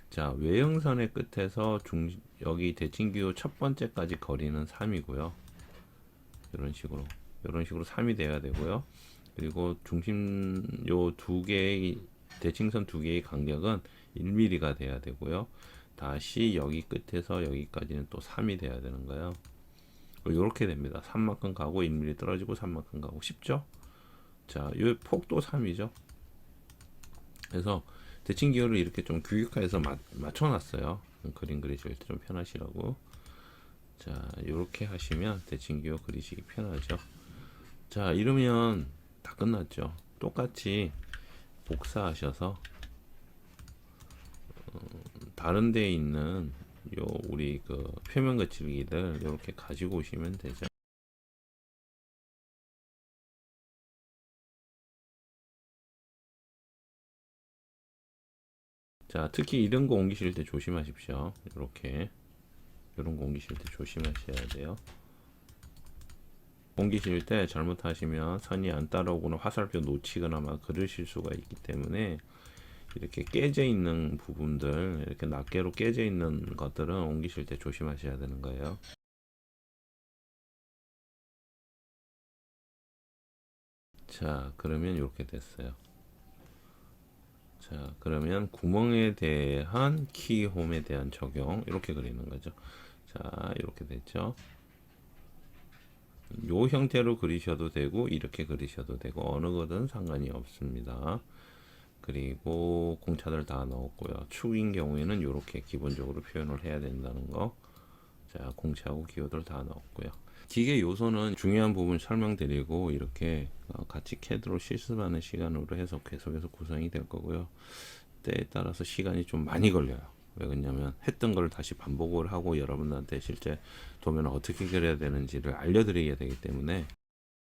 자, 외형선의 끝에서 여기 대칭기호 첫 번째까지 거리는 3이고요. 이런 식으로 3이 돼야 되고요. 그리고 중심 요 두 개의 대칭선 두 개의 간격은 1mm가 돼야 되고요. 다시 여기 끝에서 여기까지는 또 3이 돼야 되는 거예요. 이렇게 됩니다. 3만큼 가고 1mm 떨어지고 3만큼 가고 쉽죠? 자, 이 폭도 3이죠. 그래서 대칭기호를 이렇게 좀 규격화해서 맞춰놨어요. 그림 그리실 때 좀 편하시라고. 자, 이렇게 하시면 대칭기호 그리시기 편하죠. 자, 이러면 다 끝났죠. 똑같이 복사하셔서 다른 데에 있는 요 우리 그 표면 거치기들 이렇게 가지고 오시면 되죠. 자, 특히 이런 거 옮기실 때 조심하십시오. 이렇게 이런 거 옮기실 때 조심하셔야 돼요. 옮기실 때 잘못하시면 선이 안 따라오거나 화살표 놓치거나 막 그러실 수가 있기 때문에 이렇게 깨져 있는 부분들, 이렇게 낱개로 깨져 있는 것들은 옮기실 때 조심하셔야 되는 거예요. 자, 그러면 이렇게 됐어요. 자, 그러면 구멍에 대한 키홈에 대한 적용 이렇게 그리는 거죠. 자, 이렇게 됐죠. 요 형태로 그리셔도 되고 이렇게 그리셔도 되고 어느 거든 상관이 없습니다. 그리고 공차들 다 넣었고요. 축인 경우에는 이렇게 기본적으로 표현을 해야 된다는 거. 자, 공차하고 기호들 다 넣었고요. 기계 요소는 중요한 부분 설명드리고 이렇게 같이 CAD로 실습하는 시간으로 해서 계속해서 구성이 될 거고요. 때에 따라서 시간이 좀 많이 걸려요. 왜 그러냐면 했던 걸 다시 반복을 하고 여러분들한테 실제 도면을 어떻게 그려야 되는지를 알려드리게 되기 때문에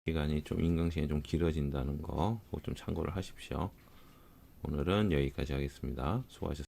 시간이 좀 인강시간이 좀 길어진다는 거 꼭 좀 참고를 하십시오. 오늘은 여기까지 하겠습니다. 수고하셨습니다.